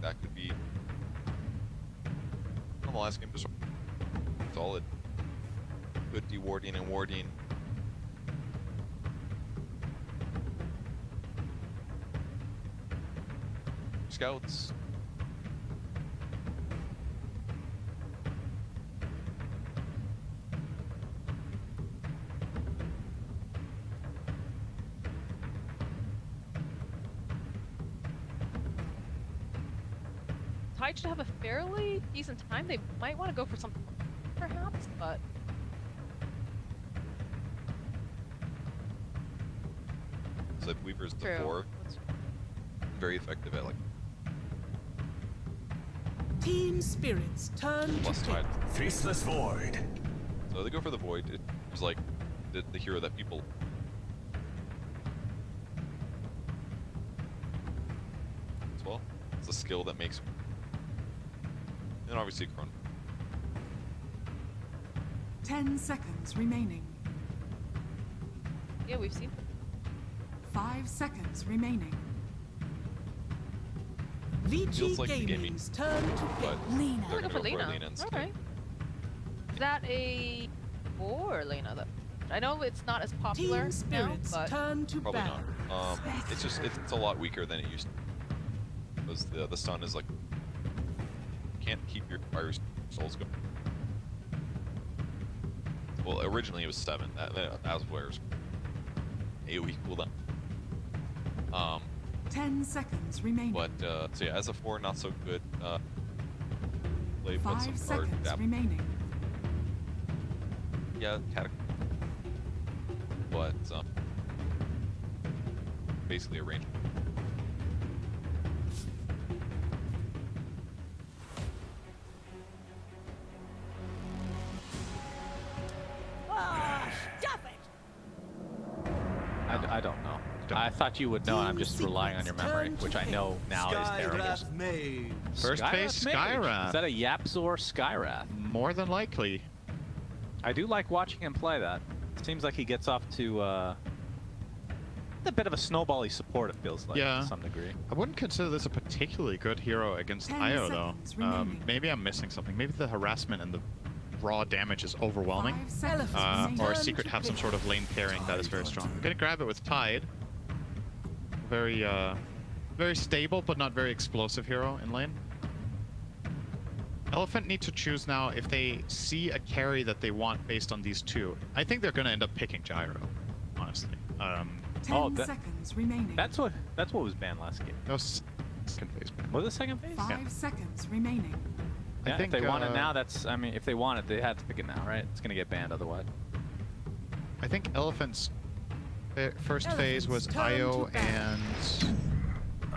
that could be on the last game just solid. Good dewarding and warding. Scouts. Tide should have a fairly decent time. They might want to go for something, perhaps, but So Weaver's the true. 4. Very effective at like Team spirits turn plus to Tide. Faceless Void. So they go for the Void. It was like the hero that people. As well. It's a skill that makes. And obviously Chron. 10 seconds remaining. Yeah, we've seen. 5 seconds remaining. Feels VG like the gaming, Gaming's turn to but pick Lena. they're Go gonna for go for Lena. Lena instead. Okay. Is that a or Lena? Though I know it's not as popular Team now, spirits but turn to Probably battle. not. It's just it's a lot weaker than it used to. Because the stun is like you can't keep your fire souls going. Well, originally it was 7. That was where it was AoE cooldown. 10 seconds remaining. But so yeah, as a 4, not so good. Play with 5 some seconds adapt. remaining. Yeah, but basically a range. Stop it! I don't know. I thought you would know, and I'm just relying on your memory, which I know now is terrible. First phase, Mage. Skyrath. Is that a Yapzor Skyrath? More than likely. I do like watching him play that. Seems like he gets off to a bit of a snowbally support, it feels like, Yeah. to some degree. I wouldn't consider this a particularly good hero against 10 Io, though. seconds remaining. Maybe I'm missing something. Maybe the harassment and the raw damage is overwhelming. 5 seconds remaining. Or Turn Secret to have some pick. sort of lane pairing that is very strong. I'm gonna grab it with Tide. Very, very stable, but not very explosive hero in lane. Elephant need to choose now if they see a carry that they want based on these two. I think they're gonna end up picking Gyro, honestly. 10 seconds remaining. That's what was banned last game. That was second phase. Was it second phase? 5 seconds remaining. I Yeah, think if they want it now, I mean, if they want it, they had to pick it now, right? It's gonna get banned otherwise. I think Elephant's first phase was Elephant's turn Io to battle.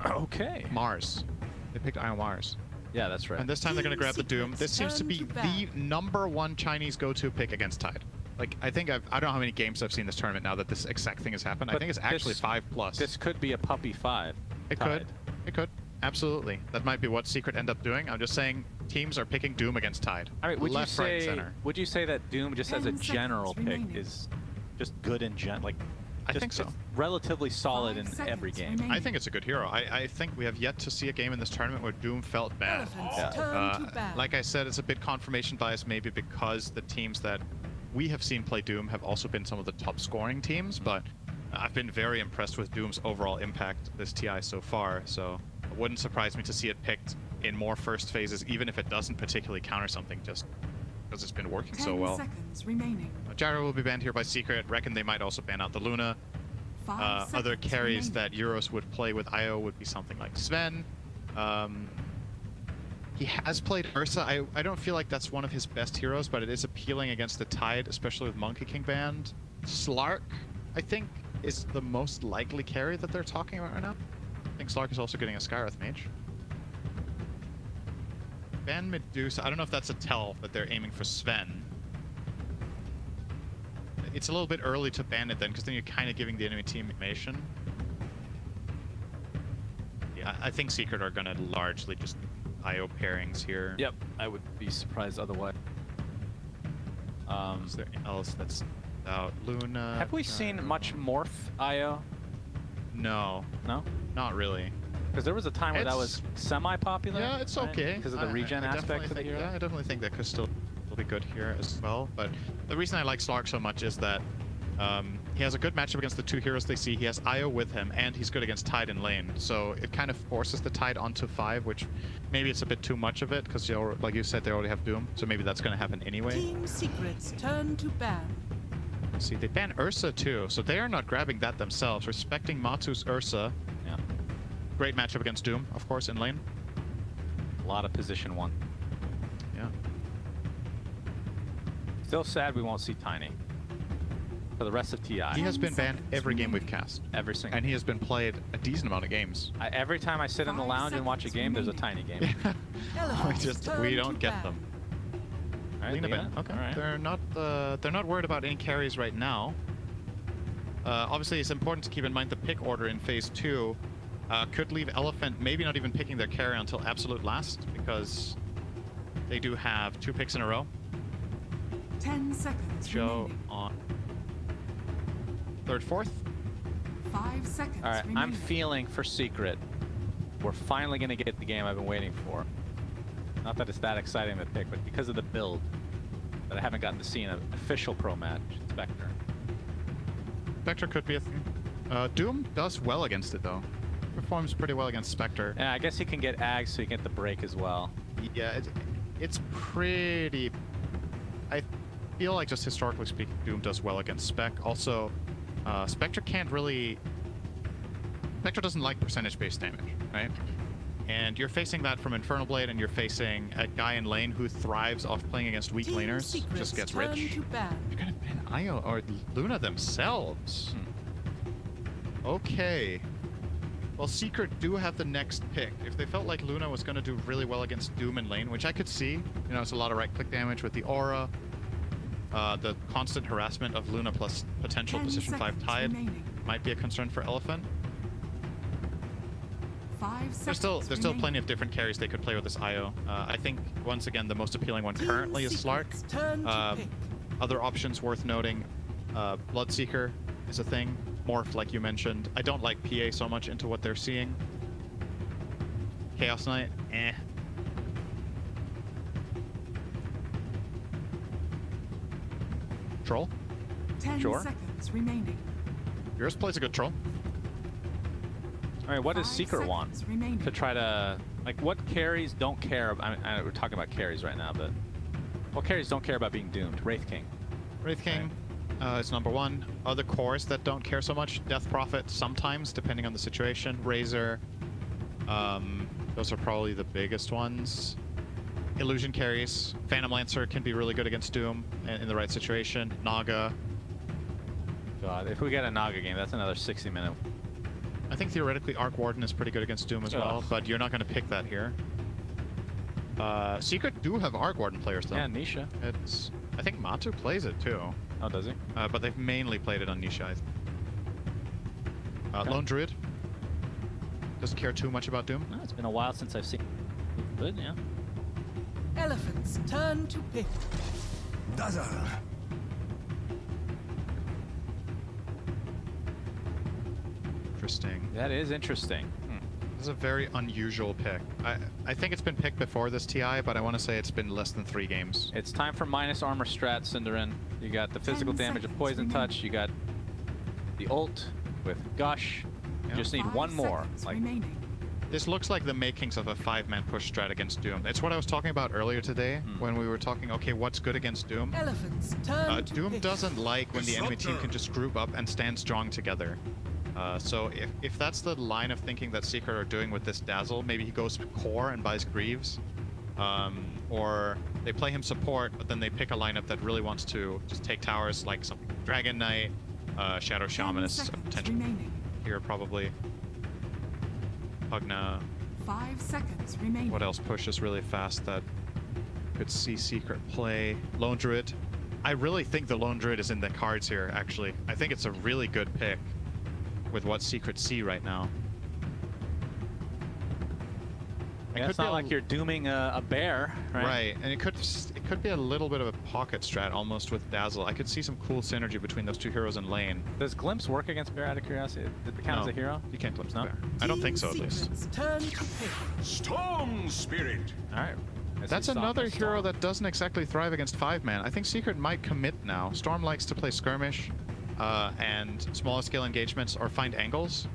and Okay. Mars. They picked Io Mars. Yeah, that's right. And this time they're going to Team grab the Doom. Secrets This seems to turn be to the battle. #1 Chinese go-to pick against Tide. Like, I think I don't know how many games I've seen this tournament now that this exact thing has happened. I But think it's actually this- 5+. This could be a puppy 5. It Tide. could. It could. Absolutely. That might be what Secret end up doing. I'm just saying teams are picking Doom against Tide. I mean, would Left, you right, say center. would you say that Doom just as a 10 general seconds pick remaining. is just good in like I just think so. it's relatively solid 5 in every seconds game. remaining. I think it's a good hero. I think we have yet to see a game in this tournament where Doom felt bad. Elephants Yeah. turn to battle. Like I said, it's a bit confirmation bias maybe because the teams that we have seen play Doom have also been some of the top scoring teams, but I've been very impressed with Doom's overall impact this TI so far, so it wouldn't surprise me to see it picked in more first phases, even if it doesn't particularly counter something, just because it's been working 10 so well. seconds remaining. Gyro will be banned here by Secret. Reckon they might also ban out the Luna. 5 Other seconds carries remaining. that Euros would play with Io would be something like Sven. He has played Ursa. I don't feel like that's one of his best heroes, but it is appealing against the Tide, especially with Monkey King banned. Slark, I think, is the most likely carry that they're talking about right now. I think Slark is also getting a Skyrath mage. Ban Medusa. I don't know if that's a tell that they're aiming for Sven. It's a little bit early to ban it then, because then you're kind of giving the enemy team information. Yeah, I think Secret are going to largely just IO pairings here. Yep, I would be surprised otherwise. Is there else that's out? Luna. Have we seen much Morph IO? No, No? not really. Because there was a time where that was semi-popular. Yeah, it's right? okay. Because of the regen aspect of the hero. Yeah, I definitely think that could still be good here as well. But the reason I like Slark so much is that he has a good matchup against the two heroes they see. He has Io with him, and he's good against Tide in lane. So it kind of forces the Tide onto 5, which maybe it's a bit too much of it, because like you said, they already have Doom. So maybe that's going to happen anyway. Team secrets turn to ban. See, they ban Ursa too, so they are not grabbing that themselves. Respecting Matu's Ursa. Yeah. Great matchup against Doom, of course, in lane. A lot of position 1. Yeah. Still sad we won't see Tiny for the rest of TI. He has been banned every game we've cast. Every single. And he has been played a decent amount of games. Every time I sit in the 5 lounge and watch a seconds game, there's a remaining. Tiny game. Elephants we turn don't to get ban. them. All right, Lena Lena? ban. Okay. All right. They're not worried about any carries right now. Obviously, it's important to keep in mind the pick order in phase 2 could leave Elephant maybe not even picking their carry until absolute last, because they do have 2 picks in a row. 10 seconds Joe remaining. on 3rd, 4th. 5 seconds All right, remaining. I'm feeling for Secret. We're finally going to get the game I've been waiting for. Not that it's that exciting to pick, but because of the build that I haven't gotten to see in an official pro match, Spectre. Spectre could be a thing. Doom does well against it, though. Performs pretty well against Spectre. Yeah, I guess he can get Ags so you can get the break as well. Yeah, it's pretty... I feel like just historically speaking, Doom does well against Spec. Also, Spectre can't really... Spectre doesn't like percentage-based damage, right? And you're facing that from Infernal Blade, and you're facing a guy in lane who thrives off playing against weak Team laners, secrets just gets turn rich. to ban. You're gonna ban Io or Luna themselves. Okay. Well, Secret do have the next pick. If they felt like Luna was gonna do really well against Doom in lane, which I could see, you know, it's a lot of right-click damage with the aura, the constant harassment of Luna plus potential 10 position 5 seconds Tide remaining. might be a concern for Elephant. 5 seconds There's still remaining. plenty of different carries they could play with this Io. I think once again the most appealing one Team currently is Slark. secrets turn to pick. Other options worth noting: Bloodseeker is a thing. Morph, like you mentioned. I don't like PA so much into what they're seeing. Chaos Knight, eh. Troll. 10 Sure. seconds remaining. Yours plays a good troll. All right, what does 5 Secret want? seconds remaining. To try to, like, what carries don't care? I mean, we're talking about carries right now, but what carries don't care about being doomed? Wraith King. Wraith King is number 1. Other cores that don't care so much: Death Prophet, sometimes, depending on the situation. Razor. Those are probably the biggest ones. Illusion carries. Phantom Lancer can be really good against Doom in the right situation. Naga. God, if we get a Naga game, that's another 60-minute. I think theoretically Arc Warden is pretty good against Doom as well, Ugh. but you're not going to pick that here. Secret do have Arc Warden players though. Yeah, Nisha. I think Matu plays it too, Oh, does he? but they've mainly played it on Nisha. I think. Okay. Lone Druid doesn't care too much about Doom. No, it's been a while since I've seen. Good, yeah. Elephants turn to pick. Interesting. That is interesting. This is a very unusual pick. I think it's been picked before this TI, but I want to say it's been less than 3 games. It's time for minus armor strat, Cinderin. You got the physical 10 damage of seconds poison remaining. touch. You got the ult with gush. You Yeah. just need 5 one more. seconds Like, remaining. This looks like the makings of a 5-man push strat against Doom. It's what I was talking about earlier today when we were talking, okay, what's good against Doom? Elephants turn to Doom pick. doesn't like when the enemy team can just group up and stand strong together. So if that's the line of thinking that Secret are doing with this Dazzle, maybe he goes core and buys Greaves. Or they play him support, but then they pick a lineup that really wants to just take towers, like something Dragon Knight, Shadow 10 Shaman is a seconds potential remaining. here probably. Pugna. 5 seconds remaining. What else pushes really fast that could see Secret play? Lone Druid. I really think the Lone Druid is in the cards here, actually. I think it's a really good pick with what Secret see right now. Yeah, could it's be not a- like you're dooming a bear, right? Right, and it could be a little bit of a pocket strat almost with Dazzle. I could see some cool synergy between those two heroes in lane. Does Glimpse work against Bear out of curiosity? Did it count as a hero? You can't glimpse No? the bear. I don't think so, at least. Secrets turn to pick. Storm Spirit. All right. That's another hero that doesn't exactly thrive against 5-man. I think Secret might commit now. Storm likes to play skirmish and smaller scale engagements or find angles.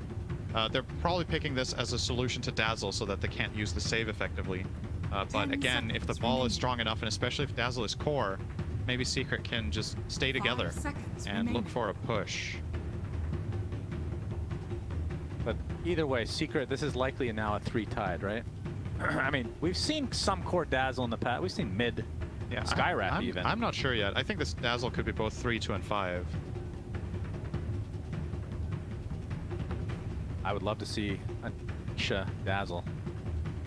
They're probably picking this as a solution to Dazzle so that they can't use the save effectively. But 10 again, if the seconds ball is remaining. strong enough, and especially if Dazzle is core, maybe Secret can just stay together 5 seconds and look remaining. for a push. But either way, Secret, this is likely now a 3 tied, right? I mean, we've seen some core Dazzle in the past. We've seen mid Yeah, Skywrap even. I'm not sure yet. I think this Dazzle could be both 3, 2, and 5. I would love to see a Nisha Dazzle.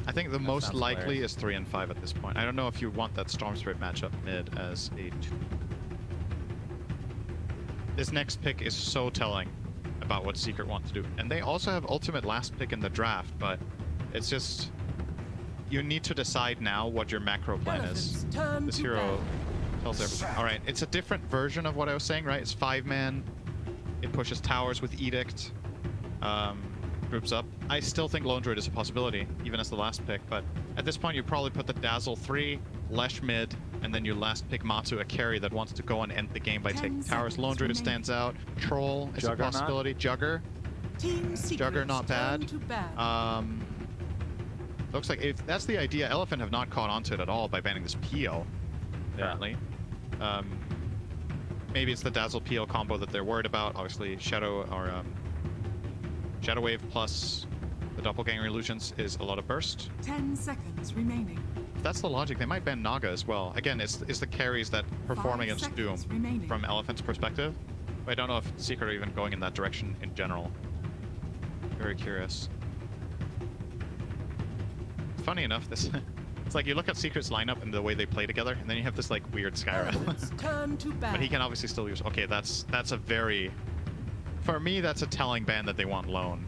I think the That most sounds likely hilarious. is 3 and 5 at this point. I don't know if you want that Storm Spirit matchup mid as a 2. This next pick is so telling about what Secret wants to do. And they also have ultimate last pick in the draft, but it's just... You need to decide now what your macro plan is. Elephants turn This to hero battle. tells everything. Alright, it's a different version of what I was saying, right? It's 5-man. It pushes towers with Edict. Groups up. I still think Lone Druid is a possibility, even as the last pick, but at this point you probably put the Dazzle 3, Lesh mid, and then you last pick Matu, a carry that wants to go and end the game by 10 taking towers. Lone seconds Druid remaining. stands out. Troll is a Juggernaut? possibility. Jugger. Team Secrets Jugger not turn bad. to battle. Looks like if that's the idea, Elephant have not caught onto it at all by banning this Peel, apparently. Maybe it's the Dazzle Peel combo that they're worried about. Obviously, Shadow or Shadow Wave plus the Doppelganger Illusions is a lot of burst. 10 seconds remaining. If that's the logic, they might ban Naga as well. Again, it's the carries that perform 5 against Doom seconds remaining. from Elephant's perspective. But I don't know if Secret are even going in that direction in general. Very curious. Funny enough, this it's like you look at Secret's lineup and the way they play together, and then you have this like weird Skyrim. Elephants turn to battle. But he can obviously still use. Okay, that's a very, for me, that's a telling ban that they want Lone.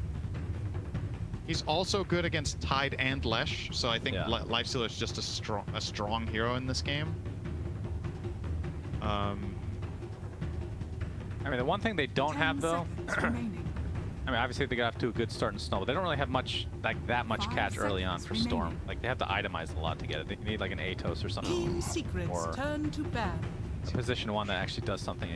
He's also good against Tide and Lesh, so I think Yeah. Lifestealer is just a strong hero in this game. I mean, the one thing they don't 10 have though, seconds remaining. I mean, obviously they got off to a good start in Snow, but they don't really have much that much 5 catch early on seconds for Storm. remaining. Like they have to itemize a lot to get it. They need like an Atos or something, Team Secrets or turn to battle. a position 1 that actually does something.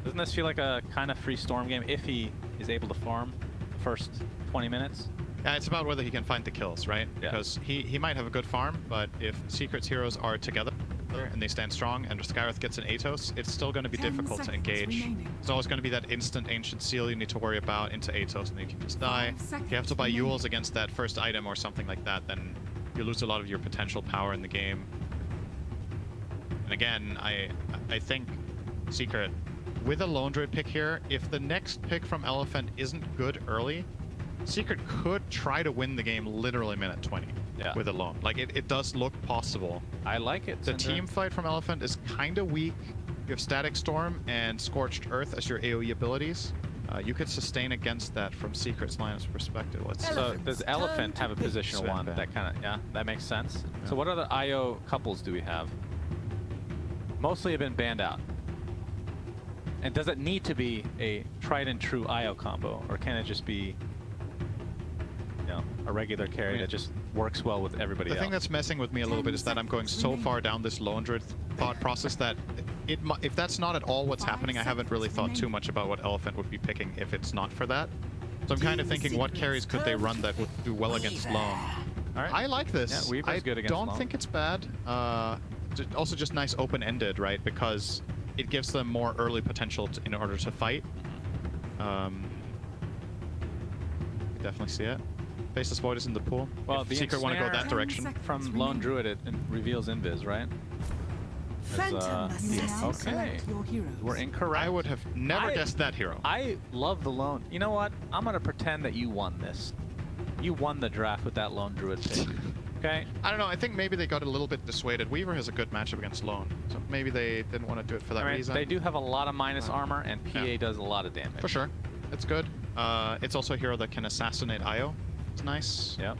Doesn't this feel like a kind of free Storm game if he is able to farm the first 20 minutes? Yeah, it's about whether he can find the kills, right? Yeah. Because he might have a good farm, but if Secret's heroes are together and they stand strong and Skywrath gets an Atos, it's still going to be 10 difficult to seconds engage. remaining. There's always going to be that instant Ancient Seal you need to worry about into Atos, and then you can just die. 5 If you have to seconds buy remaining. Yules against that first item or something like that, then you lose a lot of your potential power in the game. And again, I think Secret, with a Lone Druid pick here, if the next pick from Elephant isn't good early, Secret could try to win the game literally minute 20 Yeah. with a Lone. Like, it does look possible. I like it. The Cinder. team fight from Elephant is kind of weak. You have Static Storm and Scorched Earth as your AoE abilities. You could sustain against that from Secret's lineup's perspective. Let's So Elephants does turn Elephant to have a pick. position Sven 1 ban. that kind of, yeah, that makes sense. Yeah. So what other IO couples do we have? Mostly have been banned out. And does it need to be a tried and true IO combo, or can it just be, you know, a regular carry mean, that just works well with everybody The else? thing that's messing with me a little 10 bit is that I'm going seconds so remaining. far down this Lone Druid thought process that if that's not at all what's 5 happening, I haven't really seconds thought too remaining. much about what Elephant would be picking if it's not for that. So I'm kind of Team thinking, what Secrets carries could they turn run to that would do well against Lone? All right. I like this. Yeah, Weaver's I good against don't Lone. think it's bad. Also just nice open-ended, right? Because it gives them more early potential in order to fight. You definitely see it. Faceless Void is in the pool. Well, if the Secret want to go ensnare- that direction. 10 seconds From remaining. Lone Druid, it reveals Invis, right? Phantom You assassin. okay. Select your heroes. We're incorrect. I would have never I- guessed that hero. I love the Lone. You know what? I'm gonna pretend that you won this. You won the draft with that Lone Druid pick. Okay? I don't know. I think maybe they got a little bit dissuaded. Weaver has a good matchup against Lone, so maybe they didn't want to do it for that I mean, reason. they do have a lot of minus Uh, armor, and PA yeah. does a lot of damage. For sure. It's good. It's also a hero that can assassinate Io. It's nice. Yep.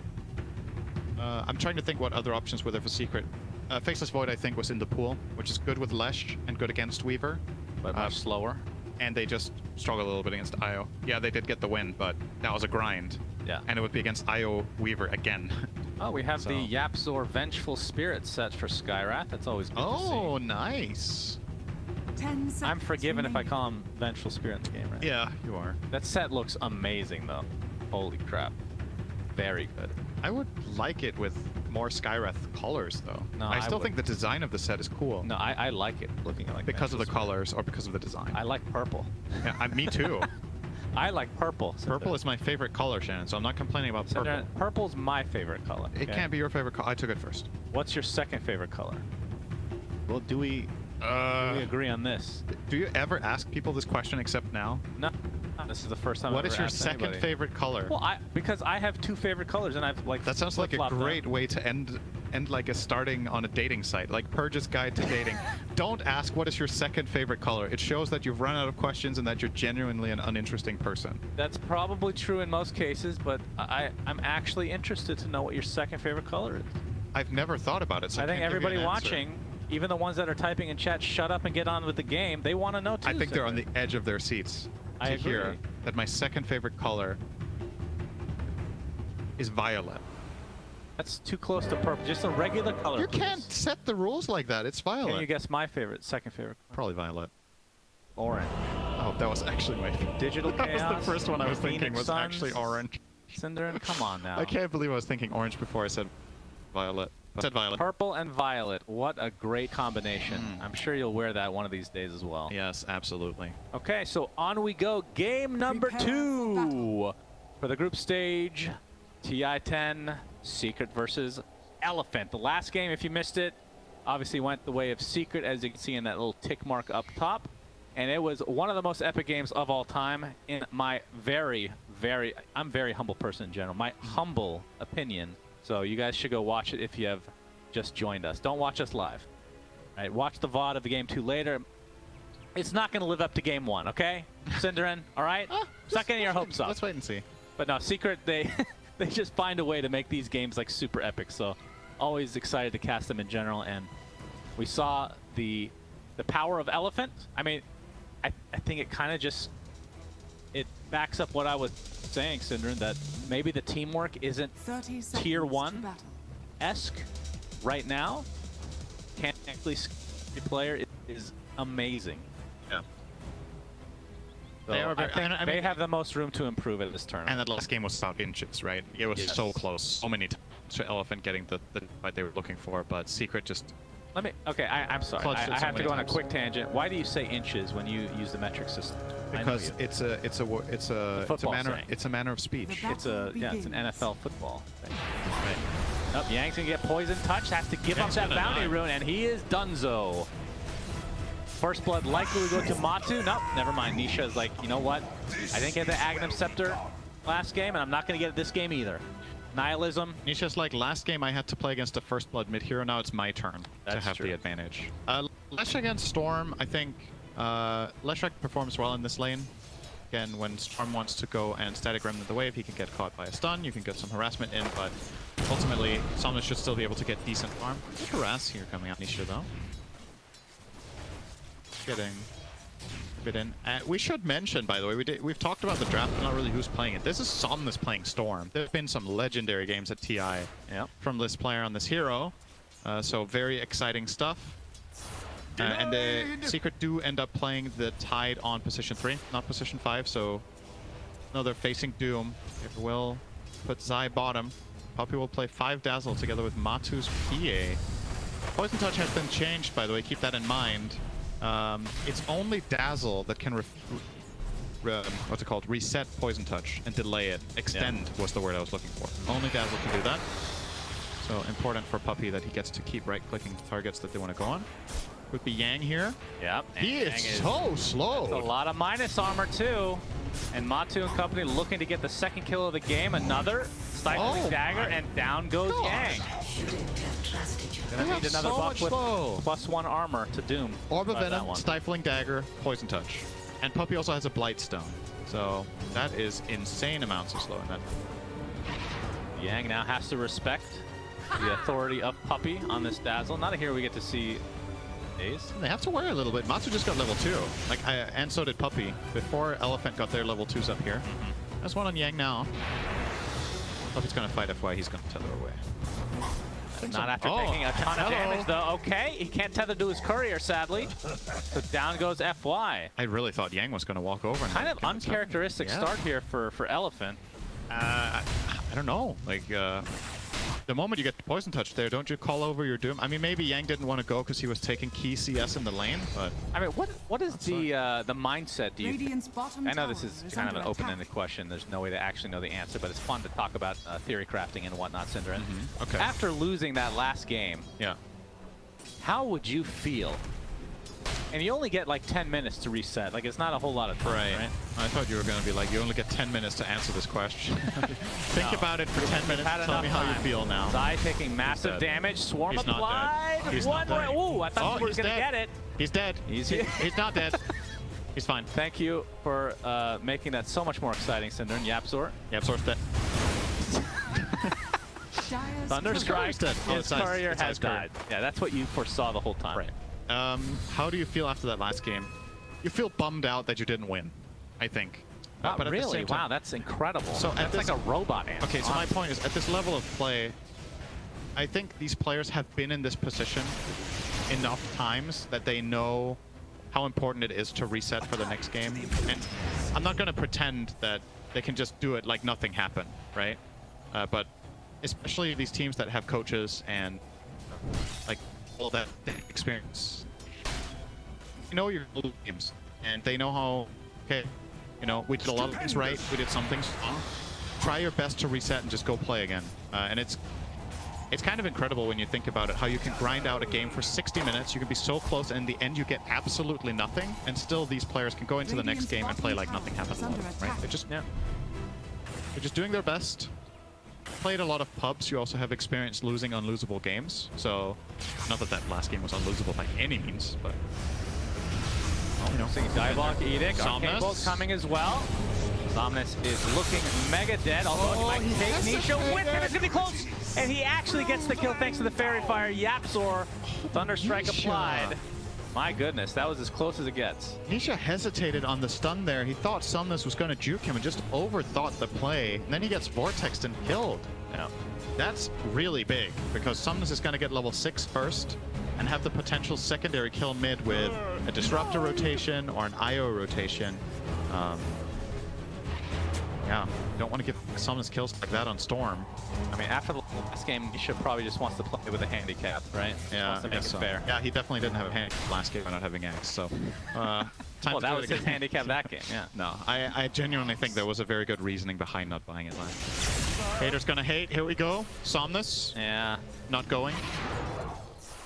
I'm trying to think what other options were there for Secret. Faceless Void, I think, was in the pool, which is good with Lesh and good against Weaver. But much slower. And they just struggle a little bit against Io. Yeah, they did get the win, but that was a grind. Yeah. And it would be against Io Weaver again. Oh, we have So- the Yapzor Vengeful Spirit set for Skyrath. That's always good to Oh, see. nice. 10 seconds. I'm forgiven if I remaining. call him Vengeful Spirit in the game, right? Yeah, you are. That set looks amazing, though. Holy crap. Very good. I would like it with more Skyrath colors, though. No, I I still would- think the design of the set is cool. No, I like it looking like Because of the Vengeful Spirit. colors or because of the design. I like purple. Yeah, me too. I like purple. Purple is my favorite color, Shannon, so I'm not complaining about purple. Purple's my favorite color. It okay? can't be your favorite color. I took it first. What's your second favorite color? Well, do we agree on this? Do you ever ask people this question except now? No. This is the first time What I've is ever your asked second anybody. favorite color? Well, because I have two favorite colors, and I've like. That sounds like a flip-flopped them. great way to end like a starting on a dating site, like Purge's Guide to Dating. Don't ask what is your second favorite color. It shows that you've run out of questions and that you're genuinely an uninteresting person. That's probably true in most cases, but I'm actually interested to know what your second favorite color is. I've never thought about it, so I think can't give you everybody an answer. watching, even the ones that are typing in chat, shut up and get on with the game. They want to know too. I think they're on Cinder. the edge of their seats I to hear agree. that my second favorite color is violet. That's too close to purple. Just a regular color. You please. can't set the rules like that. It's violet. Can you guess my second favorite? Probably violet. Orange. Oh, that was actually my favorite. Digital That was Chaos. the first one I was thinking Phoenix was Suns. actually orange. Cinderin, come on now. I can't believe I was thinking orange before I said violet. I said violet. Purple and violet. What a great combination. I'm sure you'll wear that one of these days as well. Yes, absolutely. Okay, so on we go. Game number Prepare for 2 battle. for the group stage. TI-10, Secret versus Elephant. The last game, if you missed it, obviously went the way of Secret, as you can see in that little tick mark up top. And it was one of the most epic games of all time, in my I'm a very humble person in general, my humble opinion. So you guys should go watch it if you have just joined us. Don't watch us live. All right, watch the VOD of the game 2 later. It's not going to live up to game 1, okay? Cinderin, all right? It's not getting your hopes up. Let's wait and see. But no, Secret, they they just find a way to make these games like super epic. So always excited to cast them in general. And we saw the power of Elephant. I mean, I think it kind of just it backs up what I was saying, Cinderin, that maybe the teamwork isn't 30 seconds Tier to 1 battle. esque right now. Can't actually the player is amazing. Yeah. So They are very- I think I mean- they have the most room to improve at this tournament. And that last game was about inches, right? It was Yes. so close. So many times to Elephant getting the fight they were looking for, but Secret just... I'm sorry. Clutched it I so have to many go on a times. quick tangent. Why do you say inches when you use the metric system? I know Because you. it's a football manner saying. it's a manner of speech. The It's an begins. NFL football thing. Right. Oh, Yang's gonna get poison touch. Has to give Yang's up that gonna bounty die. rune, and he is donezo. First blood likely will go to Matu. Nope, never mind. Nisha is like, you know what? I didn't get the Aghanim Scepter last game, and I'm not gonna get it this game either. Nihilism. Nisha's like, last game I had to play against a first blood mid hero. Now it's my turn to That's have true. the advantage. Lesh against Storm, I think Leshrac performs well in this lane. Again, when Storm wants to go and static remnant the wave, he can get caught by a stun. You can get some harassment in, but ultimately, Somnus should still be able to get decent farm. Good harass here coming out Nisha though. Getting a bit in. We should mention, by the way, we've talked about the draft, but not really who's playing it. This is Somnus playing Storm. There have been some legendary games at TI Yep. from this player on this hero, so very exciting stuff. And the Secret do end up playing the Tide on position 3, not position 5, so no, they're facing Doom. It will put Zai bottom. Puppy will play 5 Dazzle together with Matu's PA. Poison Touch has been changed, by the way, keep that in mind. It's only Dazzle that can what's it called? Reset Poison Touch and delay it. Extend was the word I was looking for. Only Dazzle can do that. So important for Puppy that he gets to keep right-clicking targets that they want to go on. Would be Yang here. Yep. He and is Yang so slow. a lot of minus armor too. And Matu and company looking to get the second kill of the game. Another stifling Oh dagger, my and down goes gosh. Yang. They Gonna have need another so buff much with slow. +1 armor to Doom. Orb of by that Venom, one. Stifling Dagger, Poison Touch. And Puppy also has a Blightstone. So that is insane amounts of slow in that. Yang now has to respect the authority of Puppey on this Dazzle. Not a hero we get to see days. They have to worry a little bit. Matsu just got level 2. And so did Puppey. Before Elephant got their level 2s up here. There's one on Yang now. Puppey's gonna fight FY, he's gonna tether away. Not after taking a ton of damage, though. Okay, he can't tether to his courier, sadly. So down goes FY. I really thought Yang was gonna walk over. And Kind of uncharacteristic start here for Elephant. I don't know. The moment you get the poison touch there, don't you call over your Doom? I mean, maybe Yang didn't want to go because he was taking key CS in the lane, but I mean, what is the mindset? Do you? Radiant's bottom I know tower this is kind of an under open-ended attack. question. There's no way to actually know the answer, but it's fun to talk about theory crafting and whatnot, Synderen. Okay. After losing that last game, yeah. how would you feel? And you only get like 10 minutes to reset. Like, it's not a whole lot of time, right? I thought you were going to be like, you only get 10 minutes to answer this question. Think about it for 10 minutes. Had Tell me how you enough feel now. Zai taking massive dead. damage. Swarm He's not applied. dead. He's One not dead. Ooh, I thought he was he's going to dead. get it. He's dead. He's not dead. He's fine. Thank you for making that so much more exciting, Synderen. Yapzor. Yapzor's dead. Dire's Thunderstrike's dead. Oh, His courier has died. Yeah, that's what you foresaw the whole time. Right. How do you feel after that last game? You feel bummed out that you didn't win, I think. Wow, but at the really? same time- Wow, that's incredible. So at that's this- like a robot answer. Okay, so my point is, at this level of play, I think these players have been in this position enough times that they know how important it is to reset for the next game. And I'm not going to pretend that they can just do it like nothing happened, right? But especially these teams that have coaches and like all that experience. You know your little games, and they know how, okay, you know, we did a lot of things right, we did some things wrong. Try your best to reset and just go play again. And it's kind of incredible when you think about it, how you can grind out a game for 60 minutes, you can be so close, and in the end you get absolutely nothing, and still these players can go into the next game and play like nothing happened, right? They're just doing their best. Played a lot of pubs, you also have experienced losing unlosable games, so not that that last game was unlosable by any means, but you know. Diabolic Edict. Arcane Somnus. Bolt coming as well. Somnus is looking mega dead, although he might take Nisha with him. It's gonna be close, and he actually gets the kill thanks to the Fairy Fire. Yapzor, Thunderstrike Nisha. applied. My goodness, that was as close as it gets. Nisha hesitated on the stun there. He thought Somnus was going to juke him and just overthought the play. And then he gets vortexed and killed. Yeah. That's really big because Somnus is going to get level 6 first and have the potential secondary kill mid with a Disruptor rotation or an IO rotation. Yeah, you don't want to give Somnus kills like that on Storm. I mean, after the last game, Nisha probably just wants to play with a handicap, right? Just Yeah, wants to I make guess it so. fair. Yeah, he definitely didn't have a hand last game by not having X, so... time Well, to that do was it his again. handicap that game, yeah. No, I genuinely think there was a very good reasoning behind not buying it last. Haters gonna hate. Here we go. Somnus. Yeah. Not going.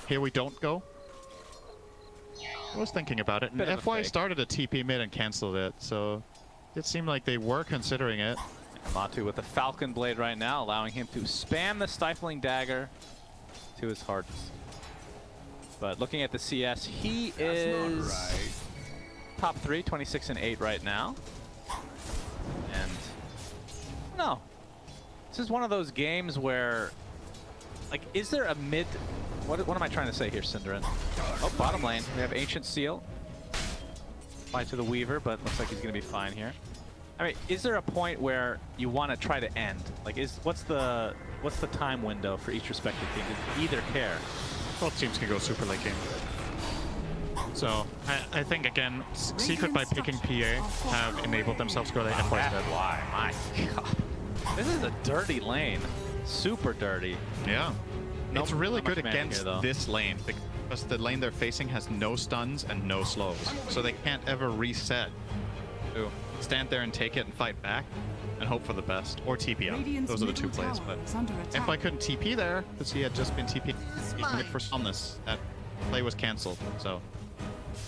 Here we don't go. I was thinking about it. Bit of And a FY fake. started a TP mid and canceled it, so it seemed like they were considering it. Matu with the Falcon Blade right now, allowing him to spam the Stifling Dagger to his heart. But looking at the CS, he is top 3, 26 and 8 right now. And no, this is one of those games where, like, is there a mid? What am I trying to say here, Synderen? Oh, bottom lane. We have Ancient Seal. Fight to the Weaver, but looks like he's going to be fine here. I mean, is there a point where you want to try to end? Like, what's the time window for each respective team? Does either care? Both teams can go super late game. So I think again, Secret by picking PA have enabled themselves to go late. FY's dead. Why? My God. This is a dirty lane. Super dirty. Yeah. Nope, It's really not much good mana against here, though. this lane because the lane they're facing has no stuns and no slows. So they can't ever reset. So stand there and take it and fight back and hope for the best. Or TP out. Radiant's Those are the two middle plays. tower But is under if attack. I couldn't TP there, because he had just been TP using it for Somnus, that play was cancelled. So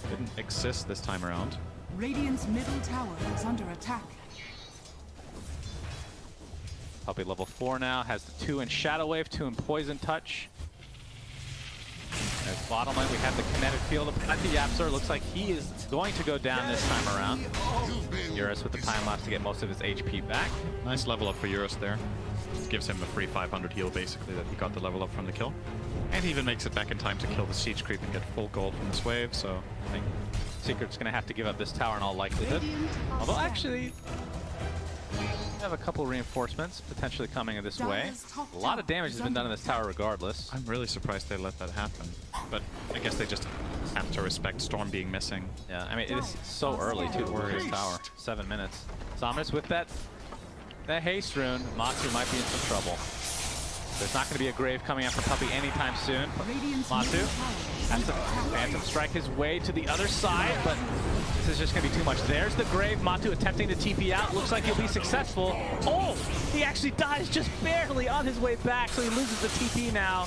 didn't exist this time around. Radiant's middle tower is under attack. Puppey level 4 now, has the 2 in Shadow Wave, 2 in Poison Touch. There's bottom lane. We have the kinetic field applied to Yapsor. Looks like he is going to go down this time around. Eurus with the time lapse to get most of his HP back. Nice level up for Eurus there. Just gives him a free 500 heal basically that he got the level up from the kill. And he even makes it back in time to kill the siege creep and get full gold from this wave, so I think Secret's going to have to give up this tower in all likelihood. Although actually, we have a couple reinforcements potentially coming this way. A lot of damage has been done in this tower regardless. I'm really surprised they let that happen. But I guess they just have to respect Storm being missing. Yeah, I mean, it is so early too for this tower. 7 minutes. Somnus with that haste rune, Matsu might be in some trouble. There's not going to be a grave coming out from Puppey anytime soon. Matsu has to Phantom Strike his way to the other side, but this is just going to be too much. There's the grave. Matsu attempting to TP out. Looks like he'll be successful. Oh, he actually dies just barely on his way back, so he loses the TP now.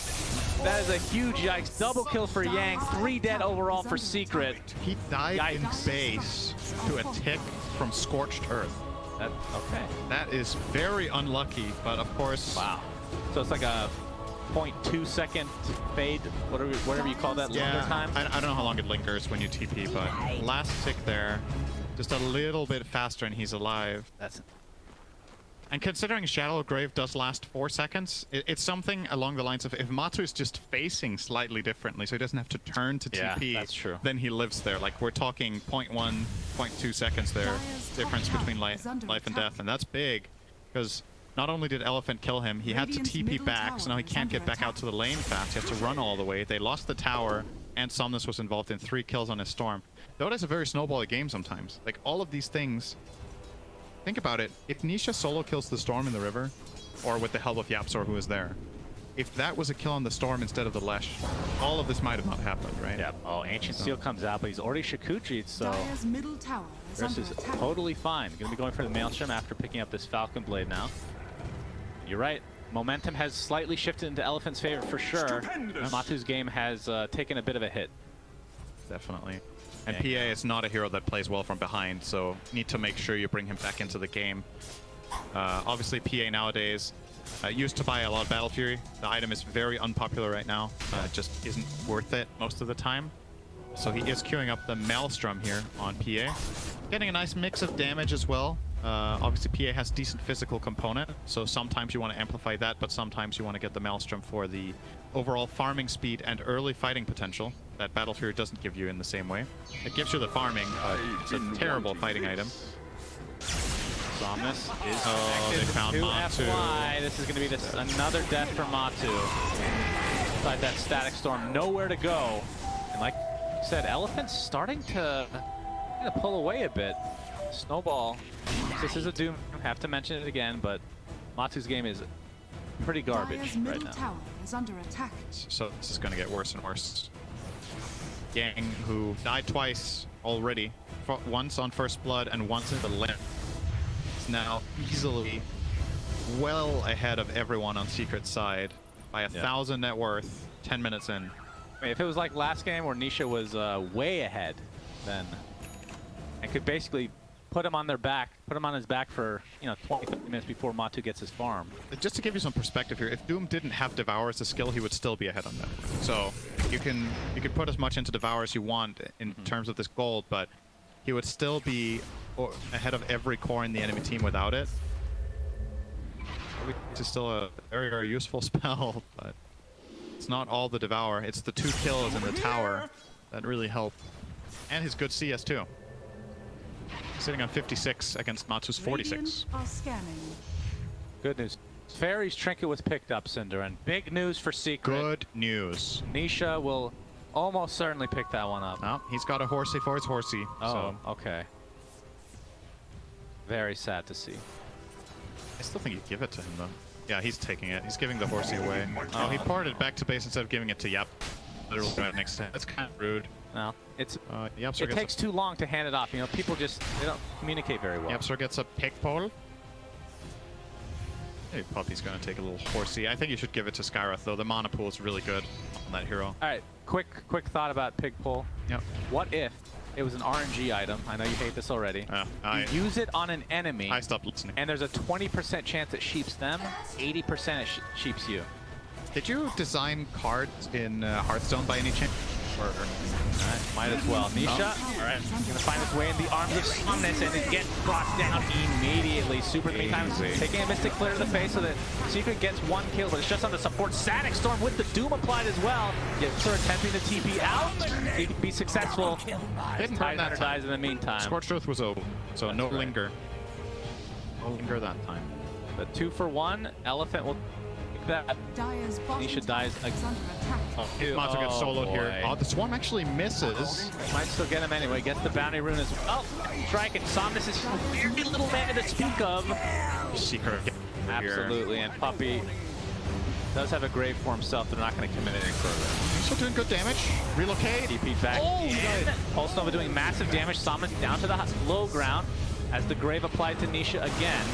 That is a huge yikes. Double kill for Yang. 3 dead overall for Secret. He died Yikes. in base to a tick from Scorched Earth. Okay. That is very unlucky, but of course... Wow. So it's like a 0.2 second fade, whatever you call that, linger time? I don't know how long it lingers when you TP, but last tick there, just a little bit faster and he's alive. And considering Shadow Grave does last 4 seconds, it's something along the lines of if Matsu is just facing slightly differently, so he doesn't have to turn to TP, that's true. then he lives there. Like we're talking 0.1, 0.2 seconds there, difference between life and death, and that's big, because not only did Elephant kill him, he had to TP back, so now he can't get back out to the lane fast. He has to run all the way. They lost the tower, and Somnus was involved in 3 kills on his Storm. Dota is a very snowbally game sometimes. Like, all of these things... Think about it. If Nisha solo kills the Storm in the river, or with the help of Yapsor who is there, if that was a kill on the Storm instead of the Lesh, all of this might have not happened, right? Yeah. Oh, Ancient Steel comes out, but he's already Shikuchi'd, so Chris is totally fine. Going to be going for the Maelstrom after picking up this Falcon Blade now. You're right. Momentum has slightly shifted into Elephant's favor for sure. Matu's game has taken a bit of a hit. Definitely. And PA is not a hero that plays well from behind, so need to make sure you bring him back into the game. Obviously, PA nowadays used to buy a lot of Battle Fury. The item is very unpopular right now. It just isn't worth it most of the time. So he is queuing up the Maelstrom here on PA. Getting a nice mix of damage as well. Obviously, PA has decent physical component, so sometimes you want to amplify that, but sometimes you want to get the Maelstrom for the overall farming speed and early fighting potential that Battle Fury doesn't give you in the same way. It gives you the farming, but it's a terrible fighting item. Somnus is they found to Matu. FY. This is going to be another death for Matu. Inside that Static Storm, nowhere to go. And like you said, Elephant's starting to pull away a bit. Snowball. This is a Doom. Have to mention it again, but Matu's game is pretty garbage right now. Tower is under attack. So this is going to get worse and worse. Yang, who died twice already, once on First Blood and once in the lane, is now easily well ahead of everyone on Secret's side by 1,000 net worth, 10 minutes in. I mean, if it was like last game where Nisha was way ahead, then I could basically put him on his back for 20-50 minutes before Matu gets his farm. Just to give you some perspective here, if Doom didn't have Devour as a skill, he would still be ahead on that. So you can put as much into Devour as you want in terms of this gold, but he would still be ahead of every core in the enemy team without it. It's still a very, very useful spell, but it's not all the Devour. It's the 2 kills in the tower that really help. And his good CS too. Sitting on 56 against Matu's 46. Good news. Fairy's Trinket was picked up, Cinder, and big news for Secret. Good news. Nisha will almost certainly pick that one up. Oh, he's got a horsey for his horsey. Oh, so. Okay. Very sad to see. I still think you'd give it to him, though. Yeah, he's taking it. He's giving the horsey away. Oh, he ported it back to base instead of giving it to Yap. Literally right next to him. That's kind of rude. No, it Yapsor takes too long to hand it off. People they don't communicate very well. Yapsor gets a pick pole. Hey, Puppey's gonna take a little horsey. I think you should give it to Skyreth, though. The mana pool is really good on that hero. All right, quick thought about pig pull. Yep. What if it was an RNG item? I know you hate this already. You use it on an enemy. I stopped listening. And there's a 20% chance it sheeps them, 80% it sheeps you. Did you design cards in Hearthstone by any chance? Or Might as well. Nisha, alright, gonna find its way in the arms of Somnus, and it gets brought down immediately. Super in the meantime, taking a Mystic Flare to the face so that Secret gets 1 kill, but it's just on the support. Static Storm with the Doom applied as well. Gets her attempting to TP out. He can be successful. Didn't Tides burn that under dies in the meantime. Scorched Earth was over, so That's no right. linger. No linger that time. But 2 for 1. Elephant will take that. Dire's bottom Nisha tower dies is again. under attack. Matsu gets soloed here. boy. Oh, the Swarm actually misses. Might still get him anyway. Gets the bounty rune as well. Strike it. Somnus is very little mana to speak of. Secret here. Absolutely, and Puppy does have a grave for himself. They're not going to commit any further. Still doing good damage. Relocate. TP back. Oh, in. Pulse Nova doing massive damage. Somnus down to the low ground as the grave applied to Nisha again.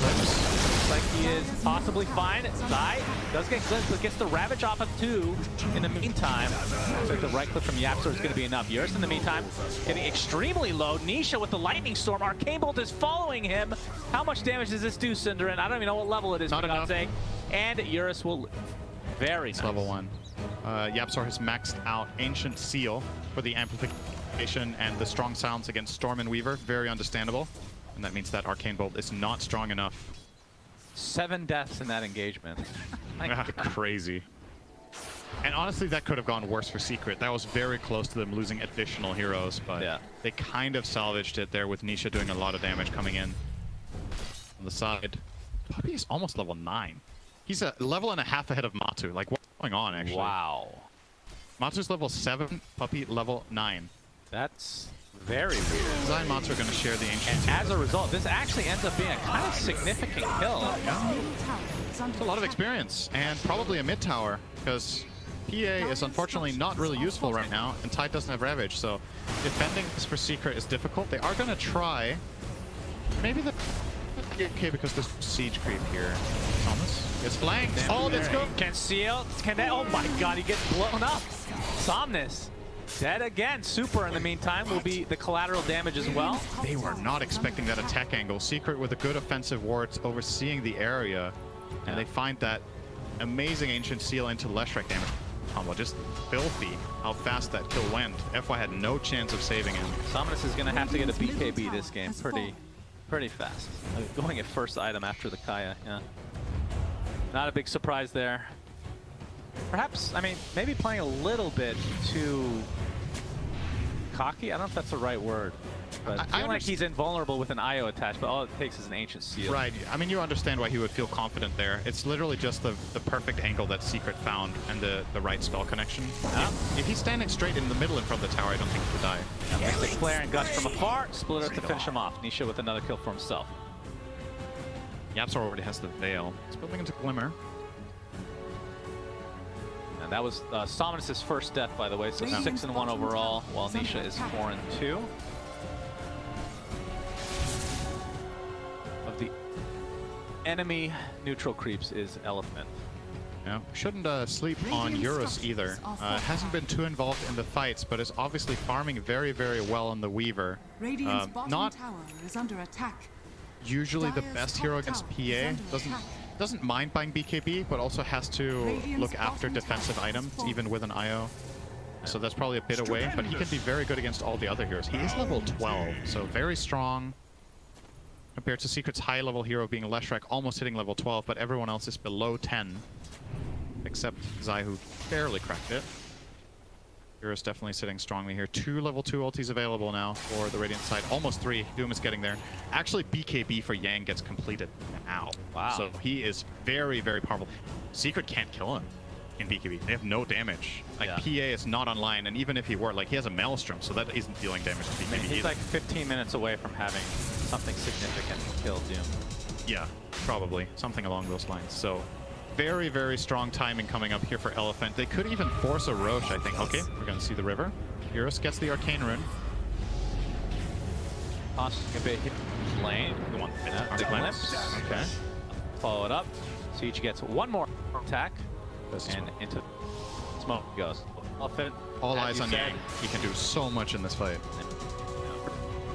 Looks like he is possibly fine. Zai does get glimpsed, but gets the Ravage off of 2 in the meantime. Looks like the right click from Yapsor is going to be enough. Eurus in the meantime getting extremely low. Nisha with the Lightning Storm. Arcane Bolt is following him. How much damage does this do, Cinderin? I don't even know what level it is, Not for God's enough. sake. And Eurus will live. Very It's nice. level 1. Yapsor has maxed out Ancient Seal for the amplification and the strong sounds against Storm and Weaver. Very understandable. And that means that Arcane Bolt is not strong enough. 7 deaths in that engagement. Crazy. And honestly, that could have gone worse for Secret. That was very close to them losing additional heroes, but Yeah. they kind of salvaged it there with Nisha doing a lot of damage coming in on the side. Puppy is almost level 9. He's a level and a half ahead of Matu. Like, what's going on, actually? Wow. Matu's level 7, Puppy level 9. That's very weird. Zai and Matu are going to share the Ancient And Seal. as a result, this actually ends up being a kind of significant kill. Middle tower is under It's a lot of attack. experience, and probably a mid tower, because PA is unfortunately not really useful right now, and Tide doesn't have Ravage, so defending this for Secret is difficult. They are going to try. Maybe the... Okay, because there's siege creep here. Thomas gets flanked. Oh, let's go! Can seal. Can that? Oh my god, he gets blown up. Somnus dead again. Super in the meantime will be the collateral damage as well. They were not expecting that attack angle. Secret with a good offensive wards overseeing the area, and they find that amazing Ancient Seal into Leshrac damage combo. Just filthy how fast that kill went. FY had no chance of saving him. Somnus is going to have to get a BKB this game pretty fast. Going at first item after the Kaya, yeah. Not a big surprise there. Perhaps, I mean, maybe playing a little bit too cocky. I don't know if that's the right word. But I feeling like he's invulnerable with an IO attached, but all it takes is an Ancient Seal. Right. I mean, you understand why he would feel confident there. It's literally just the perfect angle that Secret found and the right spell connection. Yeah. If he's standing straight in the middle in front of the tower, I don't think he would die. Mystic Flare and Gust from afar. Split Earth to finish him off. Nisha with another kill for himself. Yapsor already has the Veil. It's building into Glimmer. And that was Somnus' first death, by the way, so 6-1 overall, while Nisha is 4-2. Of the enemy neutral creeps is Elephant. Yeah. Shouldn't sleep on Eurus either. Hasn't been too involved in the fights, but is obviously farming very, very well on the Weaver. Radiant's bottom Not tower is under attack. usually the Dire's best top hero against tower is PA. under Doesn't mind buying BKB, but also has to Radiant's look after bottom defensive tower is items, falling. even with an IO. So that's probably a bit away, but he can be very good against all the other heroes. He is level 12, so very strong. Compared to Secret's high-level hero being Leshrac, almost hitting level 12, but everyone else is below 10. Except Zai, who barely cracked it. Eurus definitely sitting strongly here. 2 level 2 ultis available now for the Radiant side. Almost 3. Doom is getting there. Actually, BKB for Yang gets completed now. Wow. So he is very, very powerful. Secret can't kill him in BKB. They have no damage. Like, Yeah. PA is not online, and even if he were, like, he has a Maelstrom, so that isn't dealing damage to I BKB mean, he's either. like 15 minutes away from having something significant to kill Doom. Yeah, probably. Something along those lines. So, very, very strong timing coming up here for Elephant. They could even force a Roche, I think. Okay, we're going to see the river. Eurus gets the Arcane Rune. Tossing a bit hit lane. The one The glimpse. Okay. Follow it up. Siege gets one more attack. This is And into smoke goes. Elephant. all as eyes you on said, Yang. He can do so much in this fight.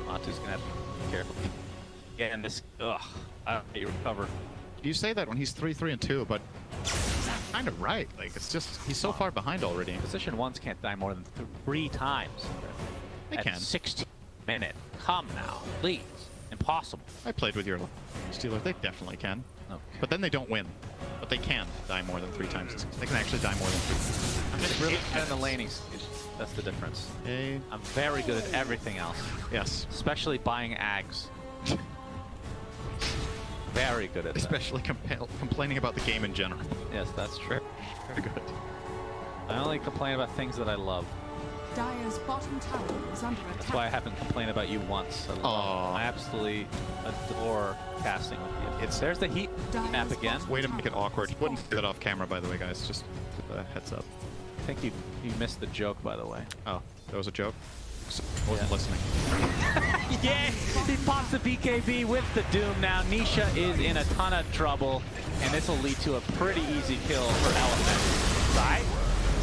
Matu's gonna have to be careful. Yeah, and this. Ugh. I don't think you recover. You say that when he's 3-3-2, but kind of right. Like, it's just, he's so far behind already. Position 1s can't die more than 3 times. They At can. 16 minute. Come now, please. Impossible. I played with your Steelers. They definitely can. Okay. But then they don't win. But they can die more than 3 times. They can actually die more than 3. I'm just really good in the laning stage. That's the difference. Okay. I'm very good at everything else, Yes. especially buying ags. Very good at that. Especially complaining about the game in general. Yes, that's true. Very good. I only complain about things that I love. Dire's bottom tower is under attack. That's why I haven't complained about you once. I absolutely adore casting with you. There's the heat map again. Way to make it awkward. You wouldn't do that off camera, by the way, guys. Just a heads up. I think you missed the joke, by the way. Oh, that was a joke? I wasn't listening. Yeah, he pops the BKB with the Doom now. Nisha is in a ton of trouble, and this will lead to a pretty easy kill for Elephant. Right?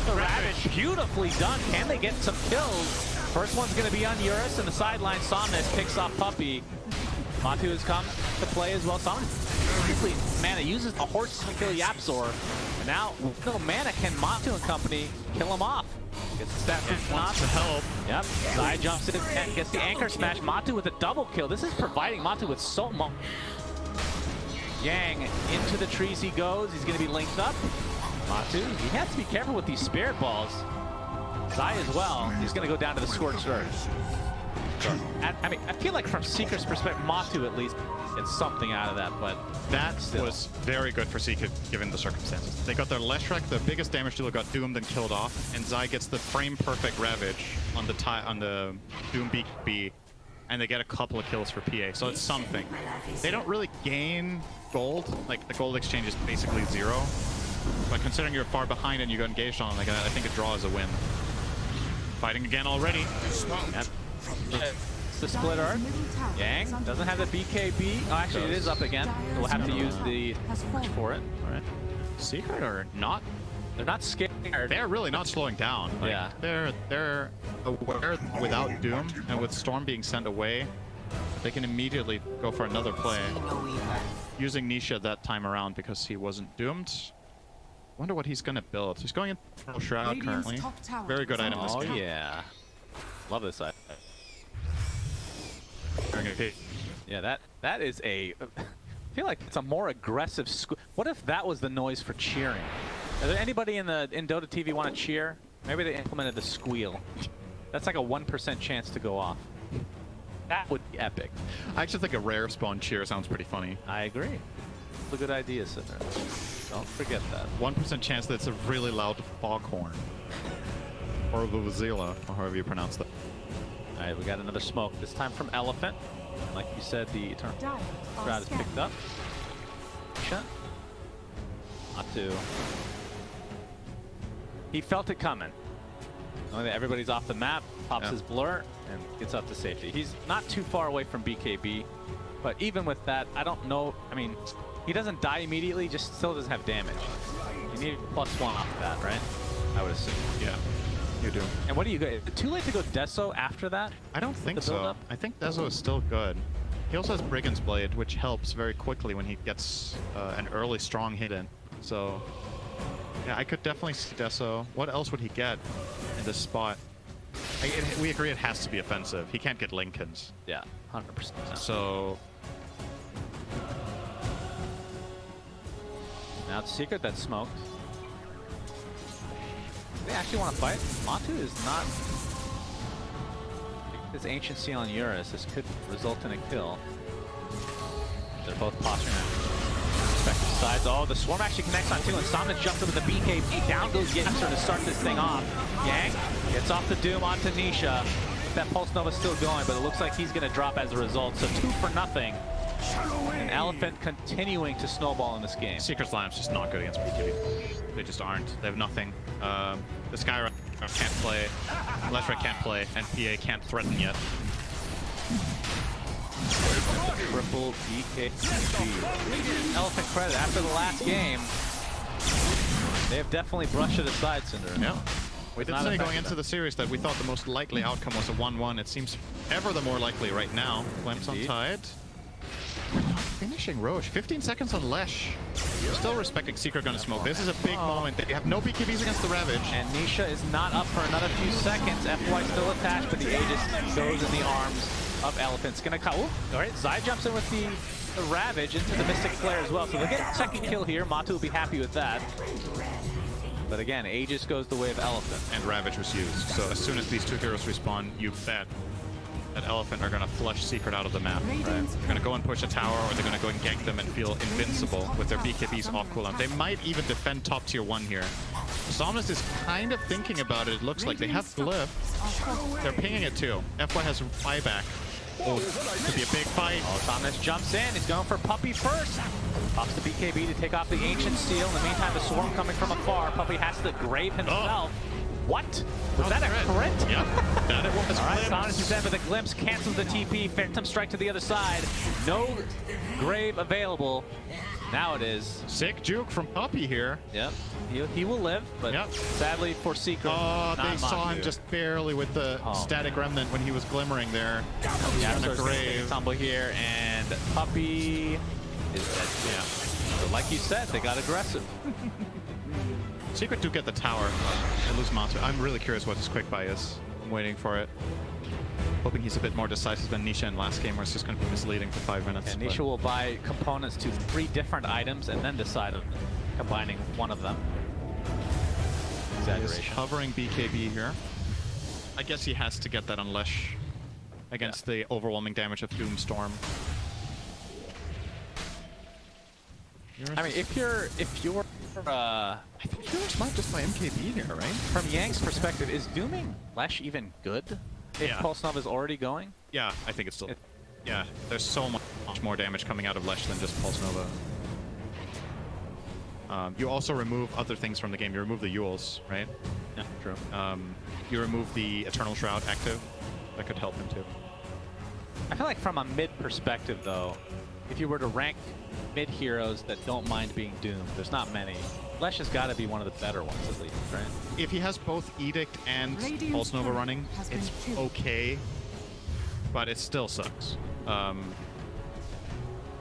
The Ravage, beautifully done. Can they get some kills? First one's going to be on Eurus, and the sideline Somnus picks off Puppey. Matu has come to play as well. Somnus easily, mana uses the horse to kill Yapzor. And now, with no mana, can Matu and company kill him off? Gets the stat from Wants to help. Yep, Zai jumps in and gets the anchor smash. Matu with a double kill. This is providing Matu with so much. Yang into the trees he goes. He's going to be linked up. Matu, he has to be careful with these spirit balls. Zai as well. He's going to go down to the Scorched Earth. I mean, I feel like from Seeker's perspective, Matu at least gets something out of that, but That still. was very good for Seeker, given the circumstances. They got their Leshrac, the biggest damage dealer, got doomed and killed off, and Zai gets the frame-perfect Ravage on the Doom BKB, and they get a couple of kills for PA, so it's something. They don't really gain gold. Like, the gold exchange is basically 0. But considering you're far behind and you got engaged on like that, I think a draw is a win. Fighting again already. Yep. It's the split art. Yang doesn't have the BKB. Oh, actually, it is up again. We'll have to use the torch for it. All right. Secret or not? They're not scared. They're really not slowing down. Like, Yeah. They're aware without Doom and with Storm being sent away, they can immediately go for another play. Using Nisha that time around because he wasn't doomed. Wonder what he's gonna build. He's going in Shroud Radiant's currently. top tower Very good is item this Oh, game. yeah. Love this side. Okay. Yeah, that is a... I feel like it's a more aggressive... What if that was the noise for cheering? Is there anybody in Dota TV want to cheer? Maybe they implemented the squeal. That's like a 1% chance to go off. That would be epic. I actually think a rare spawn cheer sounds pretty funny. I agree. It's a good idea, Cinder. Don't forget that. 1% chance that it's a really loud foghorn. Or a vuvuzela, or however you pronounce that. All right, we got another smoke. This time from Elephant. Like you said, the Eternal Dire are Shroud is scattered. picked up. Shot. Matu. He felt it coming. Knowing that everybody's off the map, pops his blur, and gets up to safety. He's not too far away from BKB, but even with that, I don't know. I mean, he doesn't die immediately, just still doesn't have damage. You need +1 off of that, right? I would assume. Yeah, you do. And what do you go? Is it too late to go Deso after that? I don't think the so. build-up? I think Dezo is still good. He also has Brigand's Blade, which helps very quickly when he gets an early strong hit in. So, yeah, I could definitely see Deso. What else would he get in this spot? We agree it has to be offensive. He can't get Lincolns. Yeah, 100%. So, Now it's Secret that smoked. Do they actually want to fight? Matu is not... This Ancient Seal on Eurus, this could result in a kill. They're both posturing at respective sides. Oh, the Swarm actually connects on two, and Somnus jumps up with the BKB. Down goes Yetzer to start this thing off. Yang gets off the Doom onto Nisha. That Pulse Nova's still going, but it looks like he's going to drop as a result. So 2 for nothing. An Elephant continuing to snowball in this game. Secret's lineup's just not good against BKB. They just aren't. They have nothing. The Skyra can't play, Leshrac can't play, and PA can't threaten yet. Triple BKB. Elephant credit after the last game. They have definitely brushed it aside, Cinder. Yeah. We did Not say going affected into them. the series that we thought the most likely outcome was a 1-1. It seems ever the more likely right now. Lamps Indeed. untied. finishing Roche. 15 seconds on Lesh. Still respecting Secret Gun Smoke. This is a big moment. They have no BKBs against the Ravage. And Nisha is not up for another few seconds. FY still attached, but the Aegis goes in the arms of Elephant. It's gonna cut. All right, Zai jumps in with the Ravage into the Mystic Flare as well. So they get second kill here. Matu will be happy with that. But again, Aegis goes the way of Elephant. And Ravage was used. So as soon as these two heroes respawn, you bet that Elephant are going to flush Secret out of the map. Right? They're going to go and push a tower, or they're going to go and gank them and feel invincible with their BKBs off cooldown. They might even defend top tier 1 here. Somnus is kind of thinking about it. It looks like they have Glyph. They're pinging it too. FY has buyback. Oh, could be a big fight. Oh, Thomas jumps in. He's going for Puppey first. Pops the BKB to take off the Ancient Seal. In the meantime, the Swarm coming from afar. Puppey has to grave himself. What? Was that a crit? Yep. That it was. All right, Thomas is in with a glimpse. Cancels the TP. Phantom Strike to the other side. No grave available. Now it is. Sick juke from Puppey here. Yep. He will live, but sadly for Secret. Oh, they saw him just barely with the static remnant when he was glimmering there. Yeah, so grave tumble here, and Puppey is dead. Yeah. So like you said, they got aggressive. Secret do get the tower and lose Matu. I'm really curious what his quick buy is. I'm waiting for it. Hoping he's a bit more decisive than Nisha in last game, where it's just going to be misleading for 5 minutes. And Nisha will buy components to 3 different items and then decide on combining one of them. Exaggeration. He's hovering BKB here. I guess he has to get that on Lesh against the overwhelming damage of Doomstorm. I mean, if you're I think you're smart just by MKB here, right? from Yang's perspective, is Dooming Lesh even good? If Pulse Nova is already going? Yeah, I think it's still... Yeah, there's so much more damage coming out of Lesh than just Pulse Nova. You also remove other things from the game. You remove the Yules, right? Yeah, true. You remove the Eternal Shroud active. That could help him too. I feel like from a mid perspective, though, if you were to rank mid heroes that don't mind being doomed, there's not many. Lesh has got to be one of the better ones, at least, right? If he has both Edict and Pulse Nova running, it's okay, but it still sucks.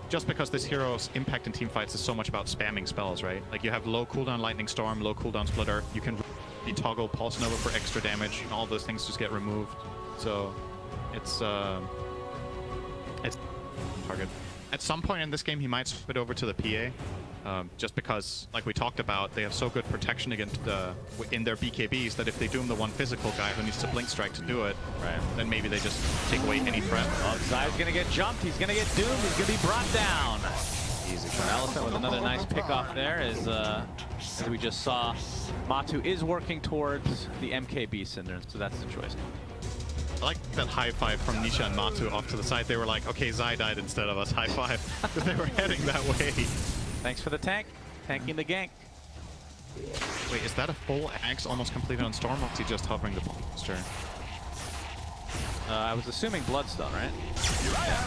Just because this hero's impact in team fights is so much about spamming spells, right? Like you have low cooldown Lightning Storm, low cooldown Splitter. You can toggle Pulse Nova for extra damage, and all those things just get removed. So it's target. At some point in this game, he might switch over to the PA, just because, like we talked about, they have so good protection against in their BKBs that if they doom the one physical guy who needs to Blink Strike to do it, then maybe they just take away any threat. Oh, Zai's gonna get jumped. He's gonna get doomed. He's gonna be brought down. Easy. Elephant with another nice pick off there, as we just saw. Matu is working towards the MKB Cinder, so that's the choice. I like that high five from Nisha and Matu off to the side. They were like, okay, Zai died instead of us. High five. Because they were heading that way. Thanks for the tank. Tanking the gank. Wait, is that a full axe almost completed on Storm, or is he just hovering the posture? I was assuming Bloodstone, right? Yeah.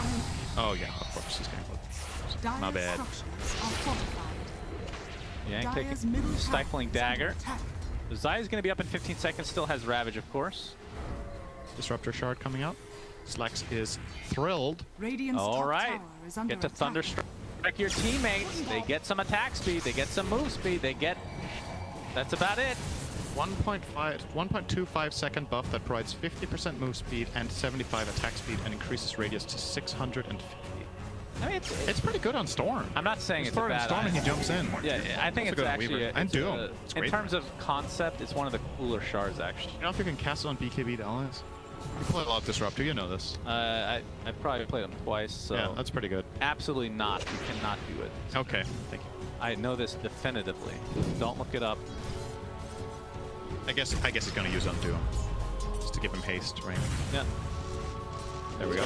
Oh, yeah, of course. He's getting Bloodstone. My bad. Yang taking Stifling Dagger. Zai is going to be up in 15 seconds. Still has Ravage, of course. Disruptor Shard coming out. Slex is thrilled. All right. Get to Thunderstrike your teammates. They get some attack speed. They get some move speed. They get... That's about it. 1.25 second buff that provides 50% move speed and 75 attack speed and increases radius to 650. I mean, it's pretty good on Storm. I'm not saying it's a bad Storm and he jumps in. Yeah, I think it's actually... And Doom. In terms of concept, it's one of the cooler shards, actually. You know if you can cast it on BKB to allies? You play a lot of Disruptor, you know this. I probably played them twice, so... Yeah, that's pretty good. Absolutely not. You cannot do it. Okay, thank you. I know this definitively. Don't look it up. I guess he's gonna use Undo. Just to give him haste, right? Yeah. There we go.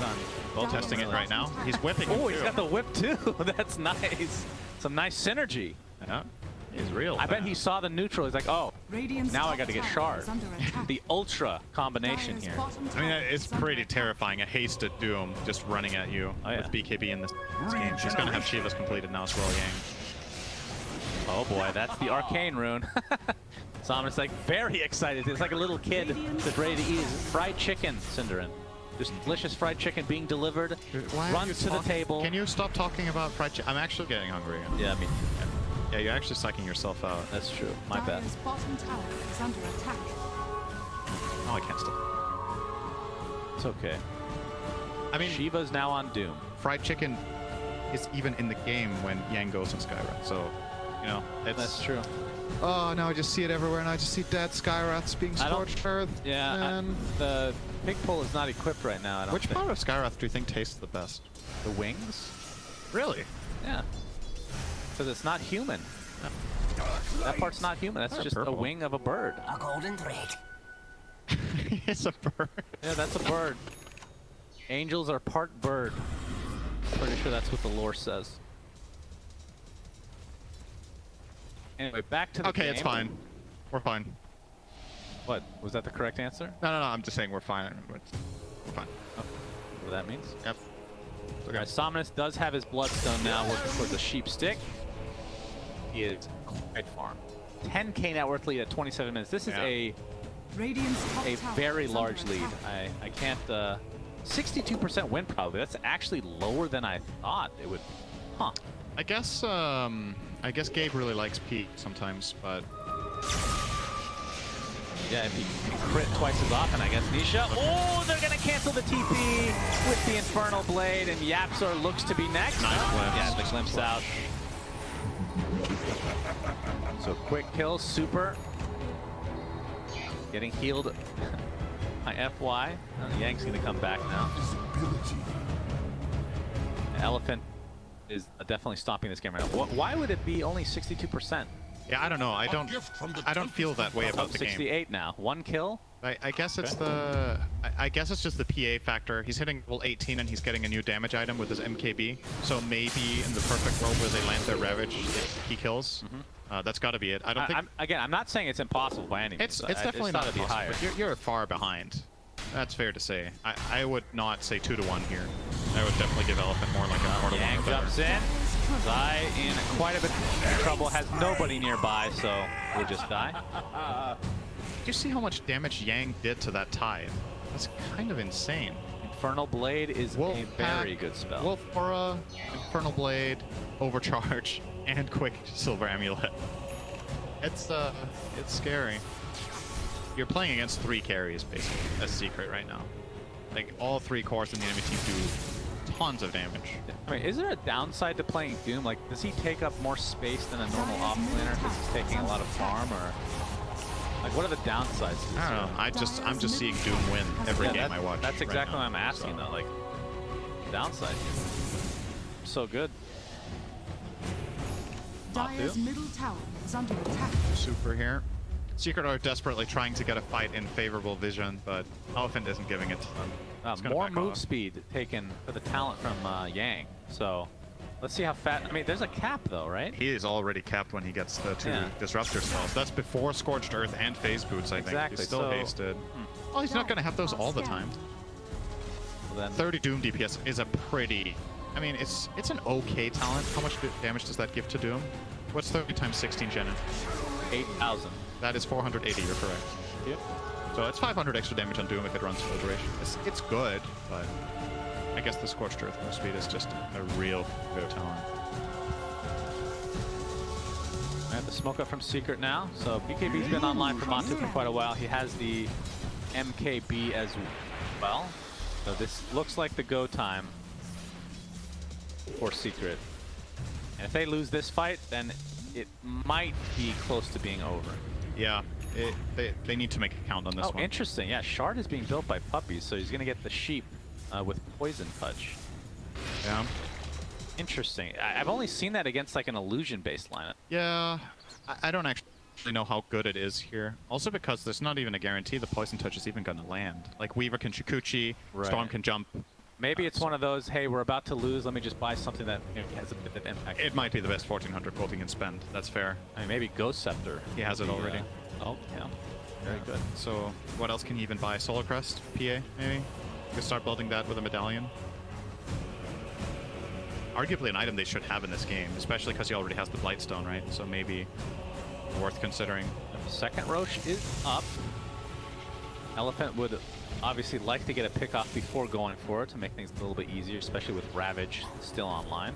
Well, testing it right now. He's whipping Oh, him he's got the whip too. That's nice. Some nice synergy. Yeah, he's real. I bet he saw the neutral. He's like, oh, now I got to get shard. The ultra combination here. I mean, it's pretty terrifying. A hasted Doom just running at you with BKB in this game. He's gonna have Shivas completed now as well, Yang. Oh boy, that's the arcane rune. Someone's like very excited. It's like a little kid that's ready to eat his fried chicken, Cinderin. There's delicious fried chicken being delivered. Why are you Runs to the talking- table. Can you stop talking about fried chicken? I'm actually getting hungry again. Yeah, I mean, Yeah, you're actually psyching yourself out. that's true. My bad. Dire's bottom tower is under attack. Oh, I can't stop. It's okay. I mean, Shiva's now on Doom. fried chicken is even in the game when Yang goes on Skywrath. So, you know, it's... That's true. Oh, now I just see it everywhere, and I just see dead Skywraths being I don't- scorched earth. Yeah, man. the pig pole is not equipped right now. I don't Which think. part of Skywrath do you think tastes the best? The wings? Really? Yeah. Because it's not human. That part's not human. That's They're just purple. a wing of a bird. A golden thread. It's a bird. Yeah, that's a bird. Angels are part bird. Pretty sure that's what the lore says. Anyway, back to the Okay, game. it's fine. We're fine. What? Was that the correct answer? No, I'm just saying we're fine. We're fine. What that means? Yep. It's okay. Alright, Somnus does have his bloodstone now, working towards the sheep stick. He is quite far. 10k net worth lead at 27 minutes. This is Yeah. Radiant's top a tower very is large under lead. attack. I can't 62% win probably. That's actually lower than I thought it would. Huh. I guess Gabe really likes P sometimes, but Yeah, if he can crit twice as often, I guess. Nisha. Oh, they're gonna cancel the TP with the Infernal Blade, and Yapzor looks to be next. Nice glimpse. Yeah, the glimpse out. So quick kill, super. Getting healed by FY. Yang's gonna come back now. Elephant is definitely stopping this game right now. Why would it be only 62%? yeah, I don't know. I don't feel that way about Oh, the game. 68 now. One kill. I guess it's I guess it's just the PA factor. He's hitting level 18 and he's getting a new damage item with his MKB. So maybe in the perfect world where they land their Ravage, he kills. That's got to be it. I don't think I'm not saying it's impossible by any means. it's definitely not to be impossible, higher. but you're far behind. That's fair to say. I would not say 2-1 here. I would definitely give Elephant more like a 4-1 Yang or better. jumps in. Zai in quite a bit of trouble. Has nobody nearby, so we'll just die. Did you see how much damage Yang did to that Tide? That's kind of insane. Infernal Blade is a very good spell. Wolf Aura, Infernal Blade, Overcharge, and Quick Silver Amulet. It's scary. You're playing against 3 carries, basically, as Secret right now. Like, all 3 cores in the enemy team do tons of damage. I mean, is there a downside to playing Doom? Like, does he take up more space than a normal offlaner because he's taking a lot of farm, or like, what are the downsides to this? I don't know. I'm just seeing Doom win every Yeah, game I watch. That's exactly right what I'm now, asking, so. though. Like, downside. So good. Dire's middle tower is under attack. Super here. Secret are desperately trying to get a fight in favorable vision, but Elephant isn't giving it to them. It's gonna More back move off. speed taken for the talent from Yang. So let's see how fat. I mean, there's a cap though, right? He is already capped when he gets the 2 Yeah. Disruptor spells. That's before Scorched Earth and Phase Boots, I think. Exactly, He's still so- hasted. Oh, he's not going to have those all the time. Well, then 30 Doom DPS is a pretty... I mean, it's an okay talent. How much damage does that give to Doom? What's 30 times 16, Jenna? 8,000. That is 480, you're correct. Yep. So it's 500 extra damage on Doom if it runs full duration. It's good, but I guess the Scorched Earth move speed is just a real good talent. All right, the smoke up from Secret now. So BKB's been online for Matu for quite a while. He has the MKB as well. So this looks like the go time for Secret. And if they lose this fight, then it might be close to being over. Yeah, they need to make a count on this Oh, one. interesting. Yeah, Shard is being built by puppies, so he's going to get the sheep with poison touch. Yeah. Interesting. I've only seen that against like an illusion-based lineup. Yeah, I don't actually know how good it is here. Also because there's not even a guarantee the poison touch is even going to land. Like Weaver can Shikuchi, Right. Storm can jump. Maybe it's one of those, hey, we're about to lose, let me just buy something that has a bit of impact. It might be the best 1400 gold he can spend. That's fair. I mean, maybe Ghost Scepter. He has it would be, already. Oh, yeah. Very good. So what else can he even buy? Solar Crest, PA, maybe? You could start building that with a medallion. Arguably an item they should have in this game, especially because he already has the Blightstone, right? So maybe worth considering. Second Roche is up. Elephant would obviously like to get a pick off before going for it to make things a little bit easier, especially with Ravage still online.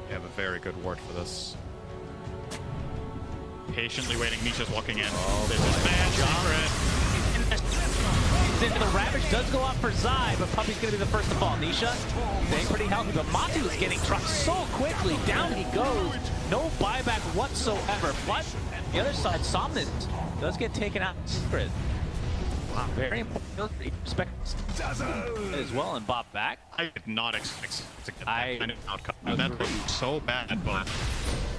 They have a very good ward for this. Patiently waiting. Nisha's walking in. Oh, this is bad. The Ravage does go off for Zai, but Puppy's going to be the first to fall. Nisha staying pretty healthy, but Matu is getting trucked so quickly. Down he goes. No buyback whatsoever. But the other side, Somnus does get taken out in secret. Wow, very important. Respect as well and Bob back. I did not expect to get that kind of outcome. I That was so bad, but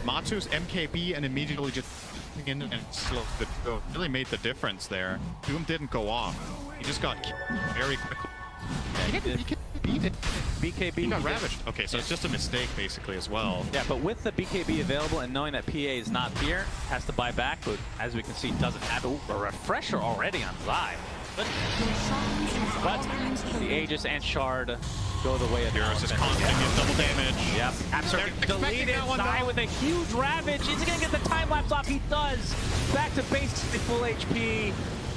Matu's MKB and immediately just in and slowed the go really made the difference there. Doom didn't go off. He just got very quickly. He beat it. BKB He got ravaged. Okay, so it's just a mistake basically as well. Yeah, but with the BKB available and knowing that PA is not here, has to buy back, but as we can see, doesn't have it. Ooh, a refresher already on Zai. But the Aegis and Shard go the way of Eurus is constantly getting double damage. Yep. Absolutely deleted. Zai with a huge ravage. Is he going to get the time lapse off? He does. Back to base full HP.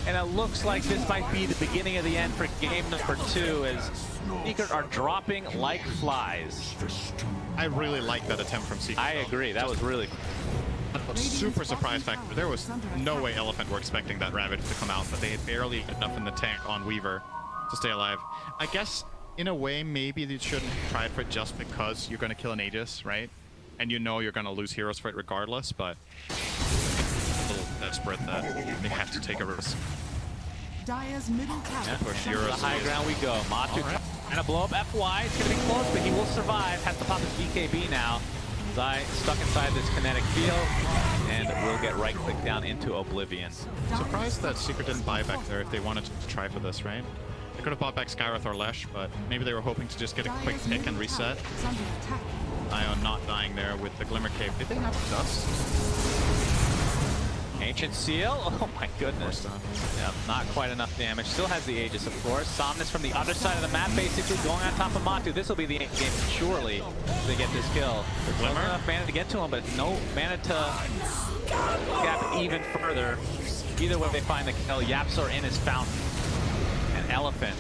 And it looks like this might be the beginning of the end for game number 2 as Secret are dropping like flies. I really like that attempt from Secret. I agree. That was really cool. Super surprise factor. There was no way Elephant were expecting that Ravage to come out, but they had barely enough in the tank on Weaver to stay alive. I guess, in a way, maybe they shouldn't try for it just because you're going to kill an Aegis, right? And you know you're going to lose heroes for it regardless, but a little desperate that they have to take a risk. Dire's middle tower. Yeah, push to Eurus the high ground we go. Matu trying to blow up FY. It's going to be close, but he will survive. Has to pop his BKB now. Zai stuck inside this kinetic field, and will get right-clicked down into Oblivion. Surprised that Secret didn't buy back there if they wanted to try for this, right? They could have bought back Skywrath or Lesh, but maybe they were hoping to just get a quick pick and reset. Ion not dying there with the Glimmer Cave. Did they have Dust? Ancient Seal. Oh my goodness. Yeah, not quite enough damage. Still has the Aegis, of course. Somnus from the other side of the map, basically going on top of Matu. This will be the end game, surely, if they get this kill. There's not enough mana to get to him, but no mana to gap even further. Either way they find the kill, Yapsor in his fountain. And Elephant.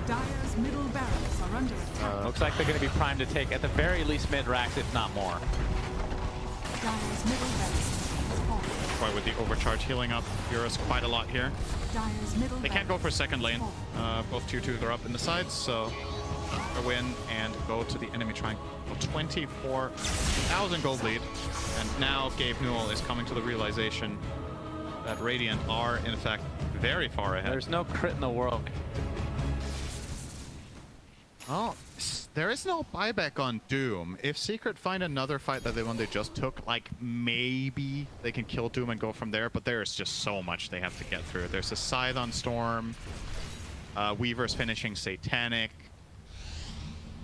Dire's middle barracks are under attack. Looks like they're going to be primed to take at the very least mid-racks, if not more. Dire's middle barracks. Right, with the overcharge healing up Eurus quite a lot here. Dire's middle They can't go for second lane. Both tier 2s are up in the sides, so go in and go to the enemy triangle. 24,000 gold lead. And now Gabe Newell is coming to the realization that Radiant are, in fact, very far ahead. There's no crit in the world. Oh, there is no buyback on Doom. If Secret find another fight that they just took, like, maybe they can kill Doom and go from there, but there's just so much they have to get through. There's a Scythe on Storm, Weaver's finishing Satanic.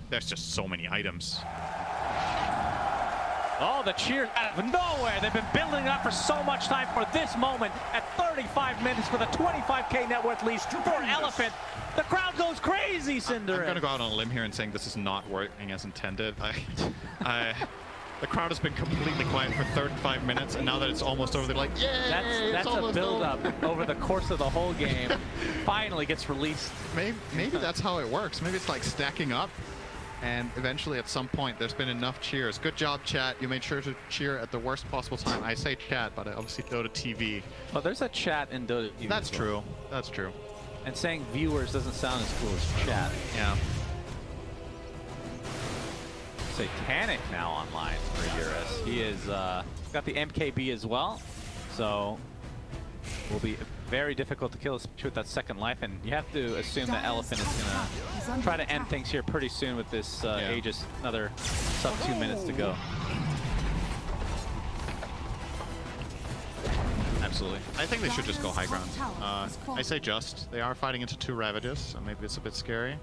There's just so many items. Oh, the cheer out of nowhere. They've been building up for so much time for this moment at 35 minutes for the 25k net worth lead for Elephant. The crowd goes crazy, Cinder. I'm going to go out on a limb here and saying this is not working as intended. The crowd has been completely quiet for 35 minutes, and now that it's almost over, they're like, yeah, that's a build-up over the course of the whole game. Finally gets released. Maybe that's how it works. Maybe it's like stacking up. And eventually, at some point, there's been enough cheers. Good job, chat. You made sure to cheer at the worst possible time. I say chat, but I obviously Dota TV. Well, there's a chat in Dota TV. That's true. That's true. And saying viewers doesn't sound as cool as chat. Yeah. Satanic now online for Eurus. He is got the MKB as well, so will be very difficult to kill, especially with that second life. And you have to assume that Elephant is gonna try to end things here pretty soon with this Aegis. Another sub 2 minutes to go. Absolutely. I think they should just go high ground. I say just. They are fighting into 2 Ravages, so maybe it's a bit scary.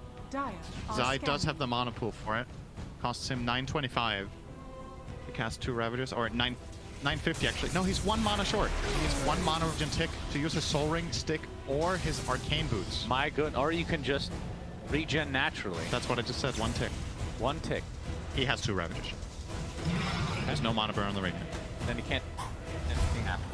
Zai does have the mana pool for it. Costs him 925 to cast 2 Ravagers, or 950 actually. No, he's 1 mana short. He needs 1 mana regen tick to use his Soul Ring, Stick, or his Arcane Boots. My good, or you can just regen naturally. That's what I just said, 1 tick. 1 tick. He has 2 Ravagers. There's no mana burn on the Radiant. Then you can't anything happen.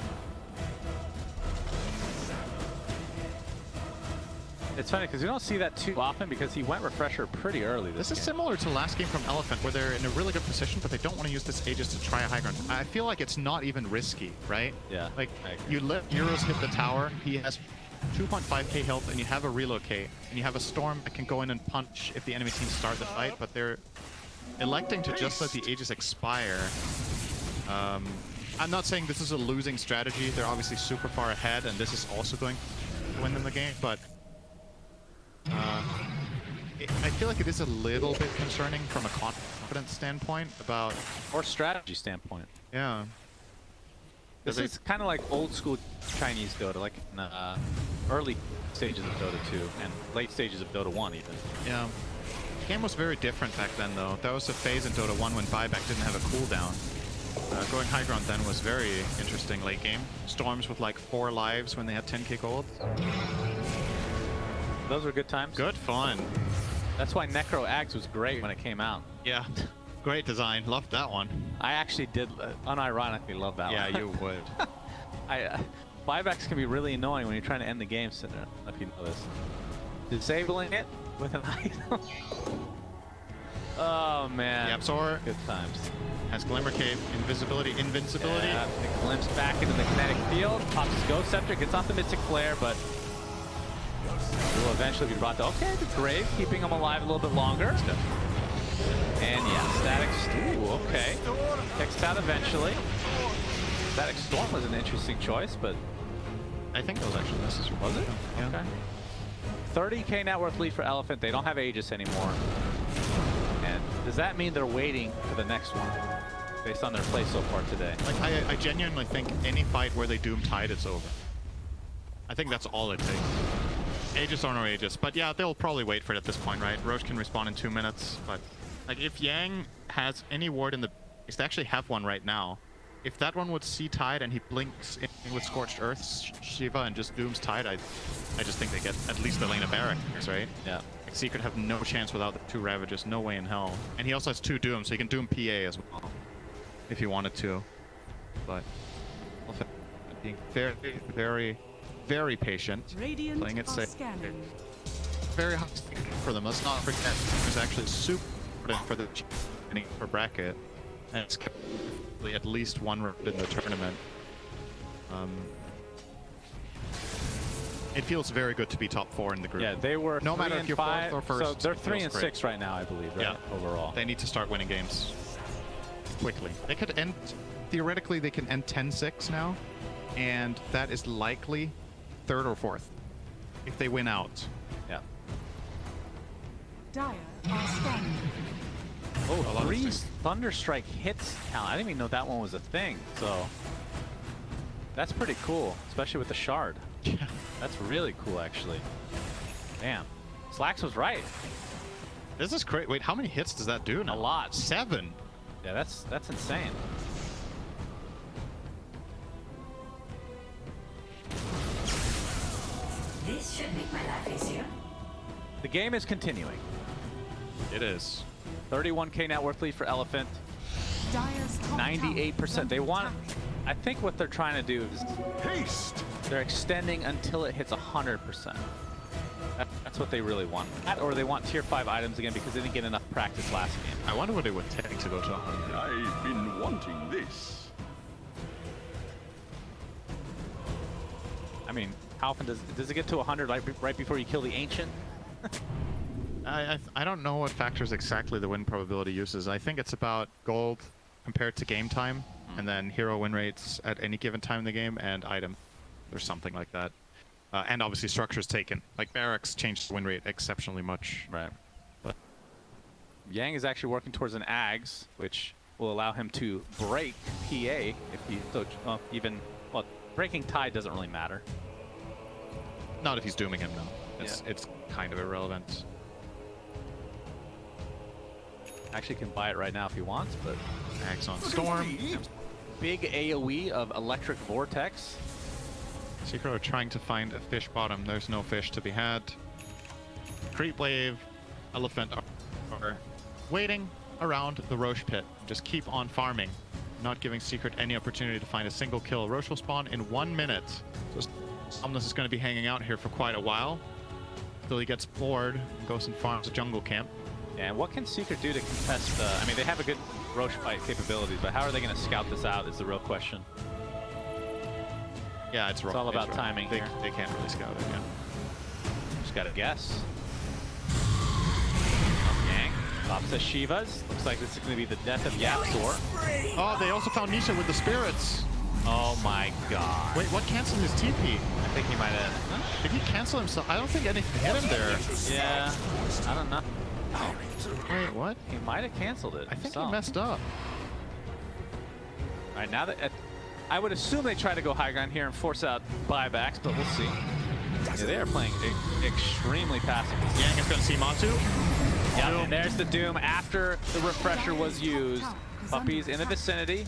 It's funny because you don't see that too often because he went refresher pretty early This is game. similar to last game from Elephant, where they're in a really good position, but they don't want to use this Aegis to try a high ground. I feel like it's not even risky, right? Yeah, Like, I agree. you let Euros hit the tower, he has 2.5k health, and you have a relocate, and you have a Storm that can go in and punch if the enemy team start the fight, but they're electing to just let the Aegis expire. I'm not saying this is a losing strategy. They're obviously super far ahead, and this is also going to win them the game, but I feel like it is a little bit concerning from a confidence standpoint about... Or strategy standpoint. Yeah. This is kind of like old school Chinese Dota, like in early stages of Dota 2 and late stages of Dota 1 even. Yeah. The game was very different back then, though. That was a phase in Dota 1 when buyback didn't have a cooldown. Going high ground then was very interesting late game. Storms with like 4 lives when they had 10k gold. Those were good times. Good fun. That's why Necro Ags was great when it came out. Yeah. Great design. Loved that one. I actually did unironically love that Yeah, one. you would. Buybacks can be really annoying when you're trying to end the game, Cinder. I don't know if you know this. Disabling it with an item. Oh man. The Absolor Good times. has Glimmer Cape, Invisibility, Invincibility. Yeah, the glimpse back into the kinetic field. Pops his Ghost Scepter, gets off the Mystic Flare, but will eventually be brought to the grave, keeping him alive a little bit longer. And yeah, Static Ooh, okay. Kicks out eventually. Static Storm was an interesting choice, but I think that was actually necessary. was it? Yeah. Okay. 30k net worth lead for Elephant. They don't have Aegis anymore. And does that mean they're waiting for the next one? Based on their play so far today. Like, I genuinely think any fight where they Doom Tide, it's over. I think that's all it takes. Aegis or no Aegis. But yeah, they'll probably wait for it at this point, right? Roche can respawn in 2 minutes, but like if Yang has any ward in the... They actually have one right now. If that one would see Tide and he blinks in with Scorched Earth, Shiva, and just Dooms Tide, I just think they get at least the lane of Barracks, right? Yeah. Like, Secret have no chance without the 2 Ravages, no way in hell. And he also has 2 Dooms, so he can Doom PA as well, if he wanted to. But also being very, very, very patient, Radiant playing it are safe. scanning. Very high for them. Let's not forget, it's actually super important for the for bracket, and it's at least 1 round in the tournament. It feels very good to be top 4 in the group. Yeah, they were no 3 matter and if you're 5, 4th or 1st. so they're it 3 feels and great. 6 right now, I believe, right? Yeah. Overall. They need to start winning games quickly. They could end, theoretically, they can end 10-6 now, and that is likely 3rd or 4th if they win out. Yeah. Dire are scanning. Oh, A lot of 3 things. Thunderstrike hits count. I didn't even know that one was a thing. So that's pretty cool, especially with the shard. Yeah. That's really cool, actually. Damn. Slacks was right. This is great. Wait, how many hits does that do now? A lot. 7. Yeah, that's insane. This should make my life easier. The game is continuing. It is. 31k net worth lead for Elephant. Dire's top tower 98%. is They under want. attack. I think what they're trying to do is Haste! they're extending until it hits 100%. That's what they really want. That, or they want tier 5 items again because they didn't get enough practice last game. I wonder what it would take to go to 100. I've been wanting this. I mean, how often does it get to 100 right before you kill the ancient? I don't know what factors exactly the win probability uses. I think it's about gold compared to game time, and then hero win rates at any given time in the game, and item, or something like that. And obviously structures taken. Like Barracks changed the win rate exceptionally much. Right. But Yang is actually working towards an Ags, which will allow him to break PA if he well, breaking Tide doesn't really matter. not if he's dooming him, no. It's kind of irrelevant. Actually can buy it right now if he wants, but Axon Storm. big AoE of Electric Vortex. Secret are trying to find a fish bottom. There's no fish to be had. Creep Wave, Elephant are waiting around the Roche pit. Just keep on farming, not giving Secret any opportunity to find a single kill. Roche will spawn in 1 minute. So Omnis is going to be hanging out here for quite a while. till he gets bored and goes and farms a jungle camp. And what can Secret do to contest? I mean, they have a good Roche fight capabilities, but how are they going to scout this out is the real question. Yeah, it's all about timing They, here. they can't really scout it, yeah. Just got to guess. Yang pops the Shivas. Looks like this is going to be the death of Yapzor. Oh, they also found Nisha with the spirits. Oh my god. Wait, what canceled his TP? I think he might have. Did he cancel himself? I don't think anything hit him there. Yeah, I don't know. Wait, what? He might have canceled it. I think himself. he messed up. All right, now that I would assume they try to go high ground here and force out buybacks, but we'll see. Yeah, they are playing extremely passive. Yang is going to see Matu. Yeah, and there's the Doom after the refresher was used. Puppies in the vicinity.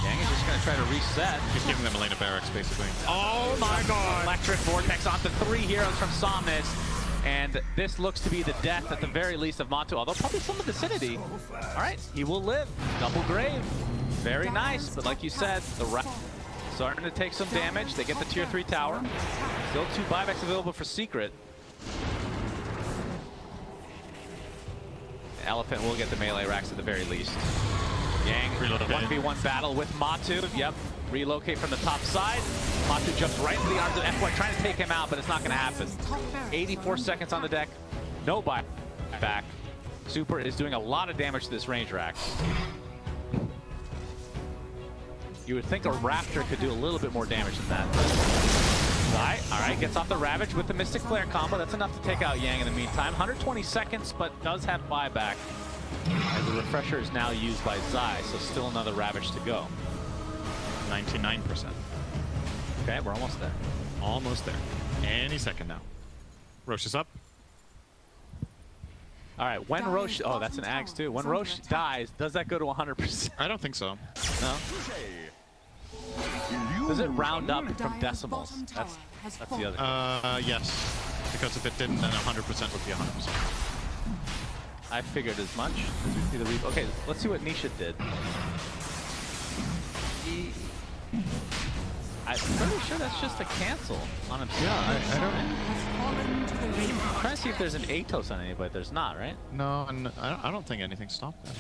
Yang is just going to try to reset. He's giving them Elena Barracks, basically. Oh my god! Electric Vortex onto 3 heroes from Somnus. And this looks to be the death, at the very least, of Matu. Although probably from the vicinity. All right, he will live. Double grave. Very nice, but like you said, the starting to take some damage. They get the tier 3 tower. Still 2 buybacks available for Secret. Elephant will get the melee racks at the very least. Yang, 1v1 battle with Matu. Yep, relocate from the top side. Matu jumps right into the arms of FY, trying to take him out, but it's not going to happen. 84 seconds on the deck. No buyback. Super is doing a lot of damage to this range rack. You would think a Raptor could do a little bit more damage than that. All right, gets off the Ravage with the Mystic Flare combo. That's enough to take out Yang in the meantime. 120 seconds, but does have buyback. As the refresher is now used by Zai, so still another Ravage to go. 99%. Okay, we're almost there. Almost there. Any second now. Roche is up. All right, when Roche... Oh, that's an Axe too. When Roche dies, does that go to 100%? I don't think so. No? Does it round up from decimals? That's the other. Yes. Because if it didn't, then 100% would be 100%. I figured as much. As we see the okay, let's see what Nisha did. I'm pretty sure that's just a cancel on himself. Yeah, I don't... Has fallen to the ring. I'm trying to see if there's an Atos on anybody. There's not, right? No, and I don't think anything stopped that.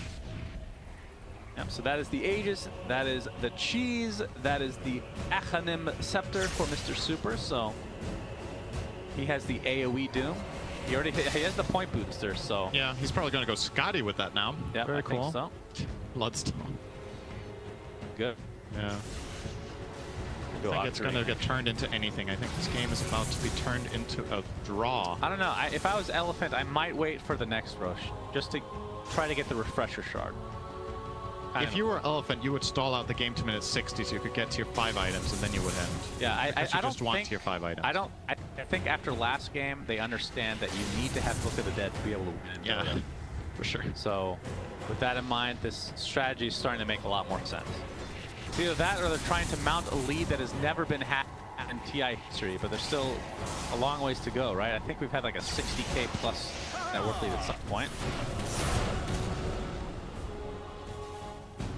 Yep, so that is the Aegis, that is the Cheese, that is the Achanim Scepter for Mr. Super, so he has the AoE Doom. He has the point booster, so... Yeah, he's probably going to go Scotty with that now. Yeah, Very I cool. think so. Bloodstone. Good. Yeah. I think it's going to get turned into anything. I think this game is about to be turned into a draw. I don't know. If I was Elephant, I might wait for the next rush, just to try to get the refresher shard. If you were Elephant, you would stall out the game to minute 60 so you could get tier 5 items and then you would end. Yeah, I don't don't want think, tier 5 items. I think after last game, they understand that you need to have Book of the Dead to be able to win. Yeah, for sure. So, with that in mind, this strategy is starting to make a lot more sense. It's either that or they're trying to mount a lead that has never been had in TI history, but there's still a long ways to go, right? I think we've had like a 60k plus network lead at some point.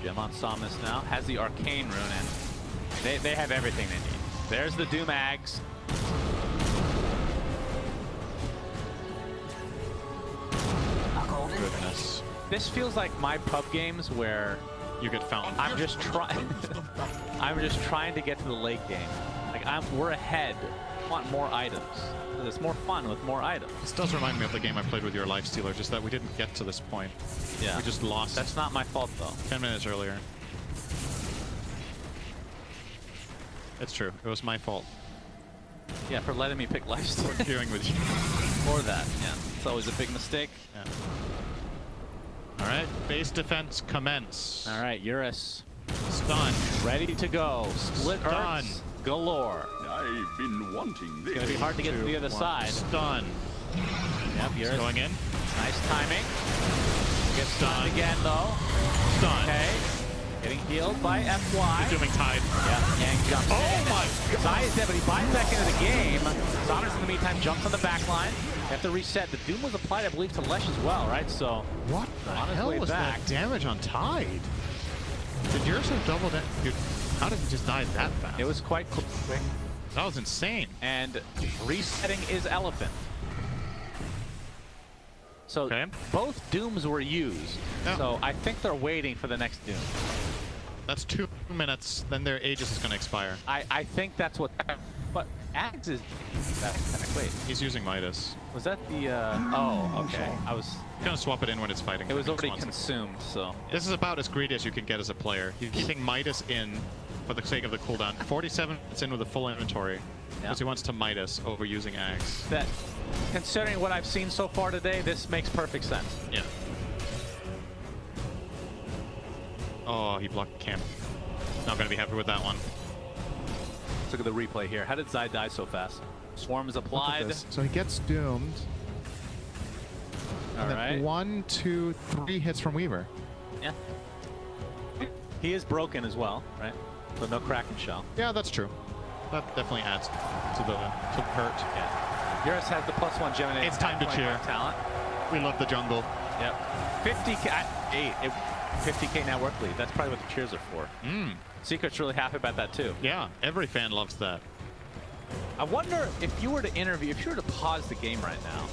Gem on Somnus now, has the Arcane Rune, and they have everything they need. There's the Doom Ags. Goodness. This feels like my pub games where You get found. I'm just trying. I'm just trying to get to the late game. Like we're ahead. I want more items. It's more fun with more items. This does remind me of the game I played with your Lifestealer, just that we didn't get to this point. Yeah. We just lost. That's not my fault though. 10 minutes earlier. It's true. It was my fault. Yeah, for letting me pick lifesteal. Queuing with you. Or that. Yeah. It's always a big mistake. Yeah. All right. Base defense commence. All right, Eurus. Stun. Ready to go. Split Stun. Earths galore. I've been wanting this. It's gonna be hard to get to the other side. Stun. Yep, Eurus. Going in. Nice timing. Gets stunned again though. Stun. Okay. Getting healed by FY. Consuming Tide. Yeah, Yang jumps in. Oh my god. Zai is dead, but he buys back into the game. Somnus in the meantime jumps on the back line. They have to reset. The Doom was applied, I believe, to Lesh as well, right? So What the on his hell way was back. that damage on Tide? Did yours have double damage? Dude, how did he just die that fast? it was quite quick. That was insane. And resetting is Elephant. So Okay. both Dooms were used. Yeah. So I think they're waiting for the next Doom. That's 2 minutes, then their Aegis is going to expire. I think that's what. But Ags is that wait. He's using Midas. Was that the? Oh, okay. I was. He's going to swap it in when it's fighting. It was Next already one. consumed. So. This is about as greedy as you can get as a player. He's keeping Midas in for the sake of the cooldown. 47 minutes in with a full inventory because he wants to Midas over using Ags. That, considering what I've seen so far today, this makes perfect sense. Yeah. Oh, he blocked camp. Not going to be happy with that one. Let's look at the replay here. How did Zai die so fast? Swarm is Look at applied. this. So he gets doomed. All And then right. 1, 2, 3 hits from Weaver. Yeah. He is broken as well, right? So no Kraken shell. Yeah, that's true. That definitely adds to the hurt. Yeah. Eurus has the +1 Gemini. It's time to cheer. Talent. We love the jungle. Yep. 50k. 50k now work lead. That's probably what the cheers are for. Secret's really happy about that too. Yeah, every fan loves that. I wonder if you were to pause the game right now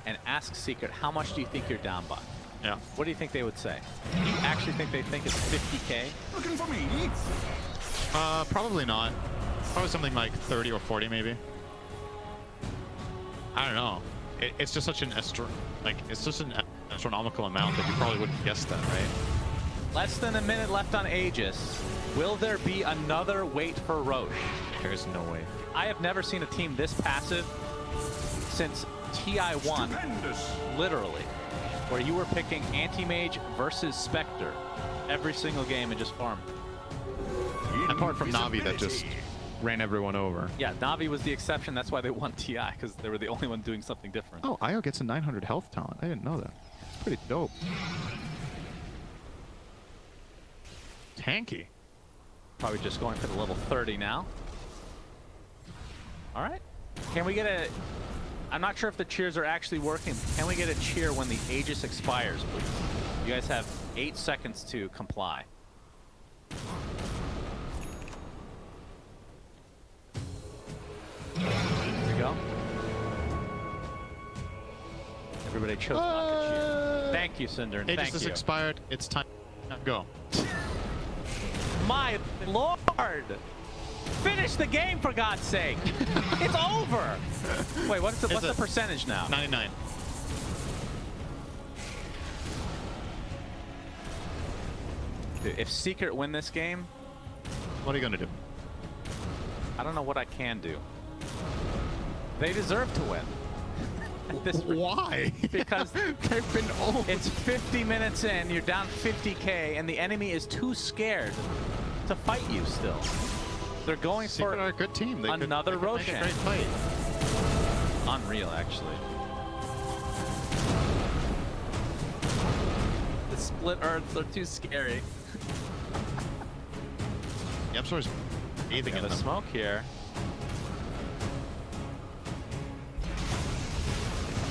and ask Secret, how much do you think you're down by? Yeah. What do you think they would say? Do you actually think they think it's 50k? Looking for me? Probably not. Probably something like 30 or 40 maybe. I don't know. It's just such an astronomical amount that you probably wouldn't guess that, right? Less than a minute left on Aegis. Will there be another wait for Roche? There's no way. I have never seen a team this passive since TI1, Stupendous. literally, where you were picking Anti-Mage versus Spectre every single game and just farming. Apart from Navi that just ran everyone over. Yeah, Navi was the exception. That's why they won TI, because they were the only one doing something different. Oh, Io gets a 900 health talent. I didn't know that. It's pretty dope. Tanky. Probably just going for the level 30 now. All right. Can we get a... I'm not sure if the cheers are actually working. Can we get a cheer when the Aegis expires, please? You guys have 8 seconds to comply. There we go. Everybody chose not to cheer. Thank you, Cinder. and Aegis Thank is you. expired. It's time to go. My lord! Finish the game, for God's sake! It's over! Wait, what's the percentage now? 99. Dude, if Secret win this game, What are you going to do? I don't know what I can do. They deserve to win. At this rate. Why? Because they've been old. it's 50 minutes in, you're down 50k, and the enemy is too scared to fight you still. They're going Secret are for a good team. They another could make a Roshan. great fight. unreal, actually. The split Earths are too scary. Yepsor's bathing in The them. smoke here.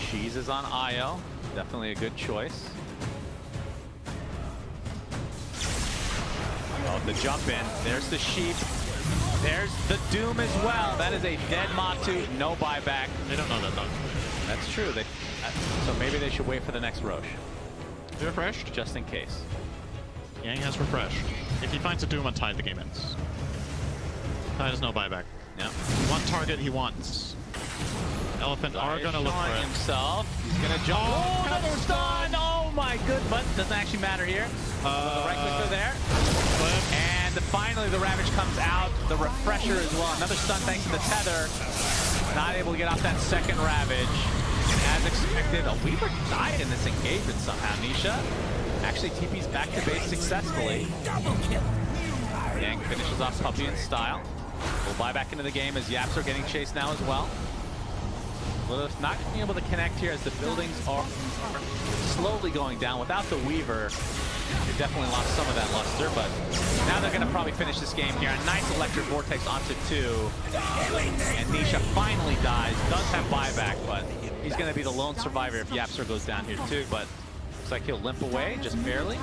Cheese is on Io. Definitely a good choice. Oh, the jump in. There's the sheep. There's the Doom as well. That is a dead Matu. No buyback. They don't know that though. That's true. So maybe they should wait for the next Roche, They refreshed? just in case. Yang has refreshed. If he finds a Doom on Tide, the game ends. Tide has no buyback. Yeah. One target he wants. Elephant are gonna look for Showing it. himself. He's gonna jump. Oh, Oh, the another stun! Oh my good, but doesn't actually matter here. The right clicker there. And finally the Ravage comes out. The refresher as well. Another stun thanks to the tether. Not able to get off that second Ravage. As expected, a Weaver died in this engagement somehow. Nisha actually TP's back to base successfully. Yang finishes off Puppy in style. We'll buy back into the game as Yaps are getting chased now as well. Lilith not being able to connect here as the buildings are slowly going down. Without the Weaver, they definitely lost some of that luster, but now they're going to probably finish this game here. A nice Electric Vortex onto 2. And Nisha finally dies. Does have buyback, but he's going to be the lone survivor if Yapster goes down here too, but looks like he'll limp away just barely.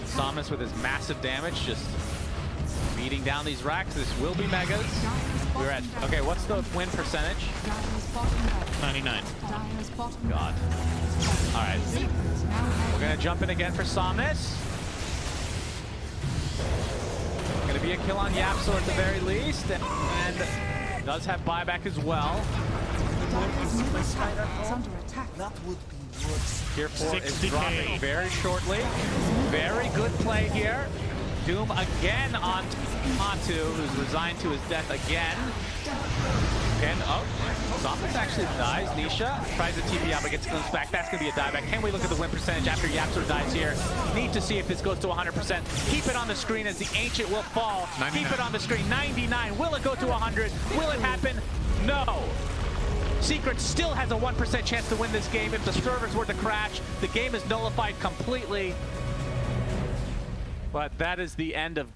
Samus with his massive damage just beating down these racks. This will be Megas. We're at, okay, what's the win percentage? Dire's bottom barracks. 99. Dire's bottom God. All right. barracks now We're gonna jump in again for Somnus. Gonna be a kill on Yapsor at the very least, and does have buyback as well. Dire's middle tower is under attack. Tier 4 is 60K. dropping very shortly. Very good play here. Doom again on Matu, who's resigned to his death again. Again, oh, Somnus actually dies. Nisha tries to TP out but gets glimpsed back. That's going to be a dieback. Can we look at the win percentage after Yapsor dies here? Need to see if this goes to 100%. Keep it on the screen as the Ancient will fall. 99. Keep it on the screen. 99. Will it go to 100? Will it happen? No. Secret still has a 1% chance to win this game. If the servers were to crash, the game is nullified completely. But that is the end of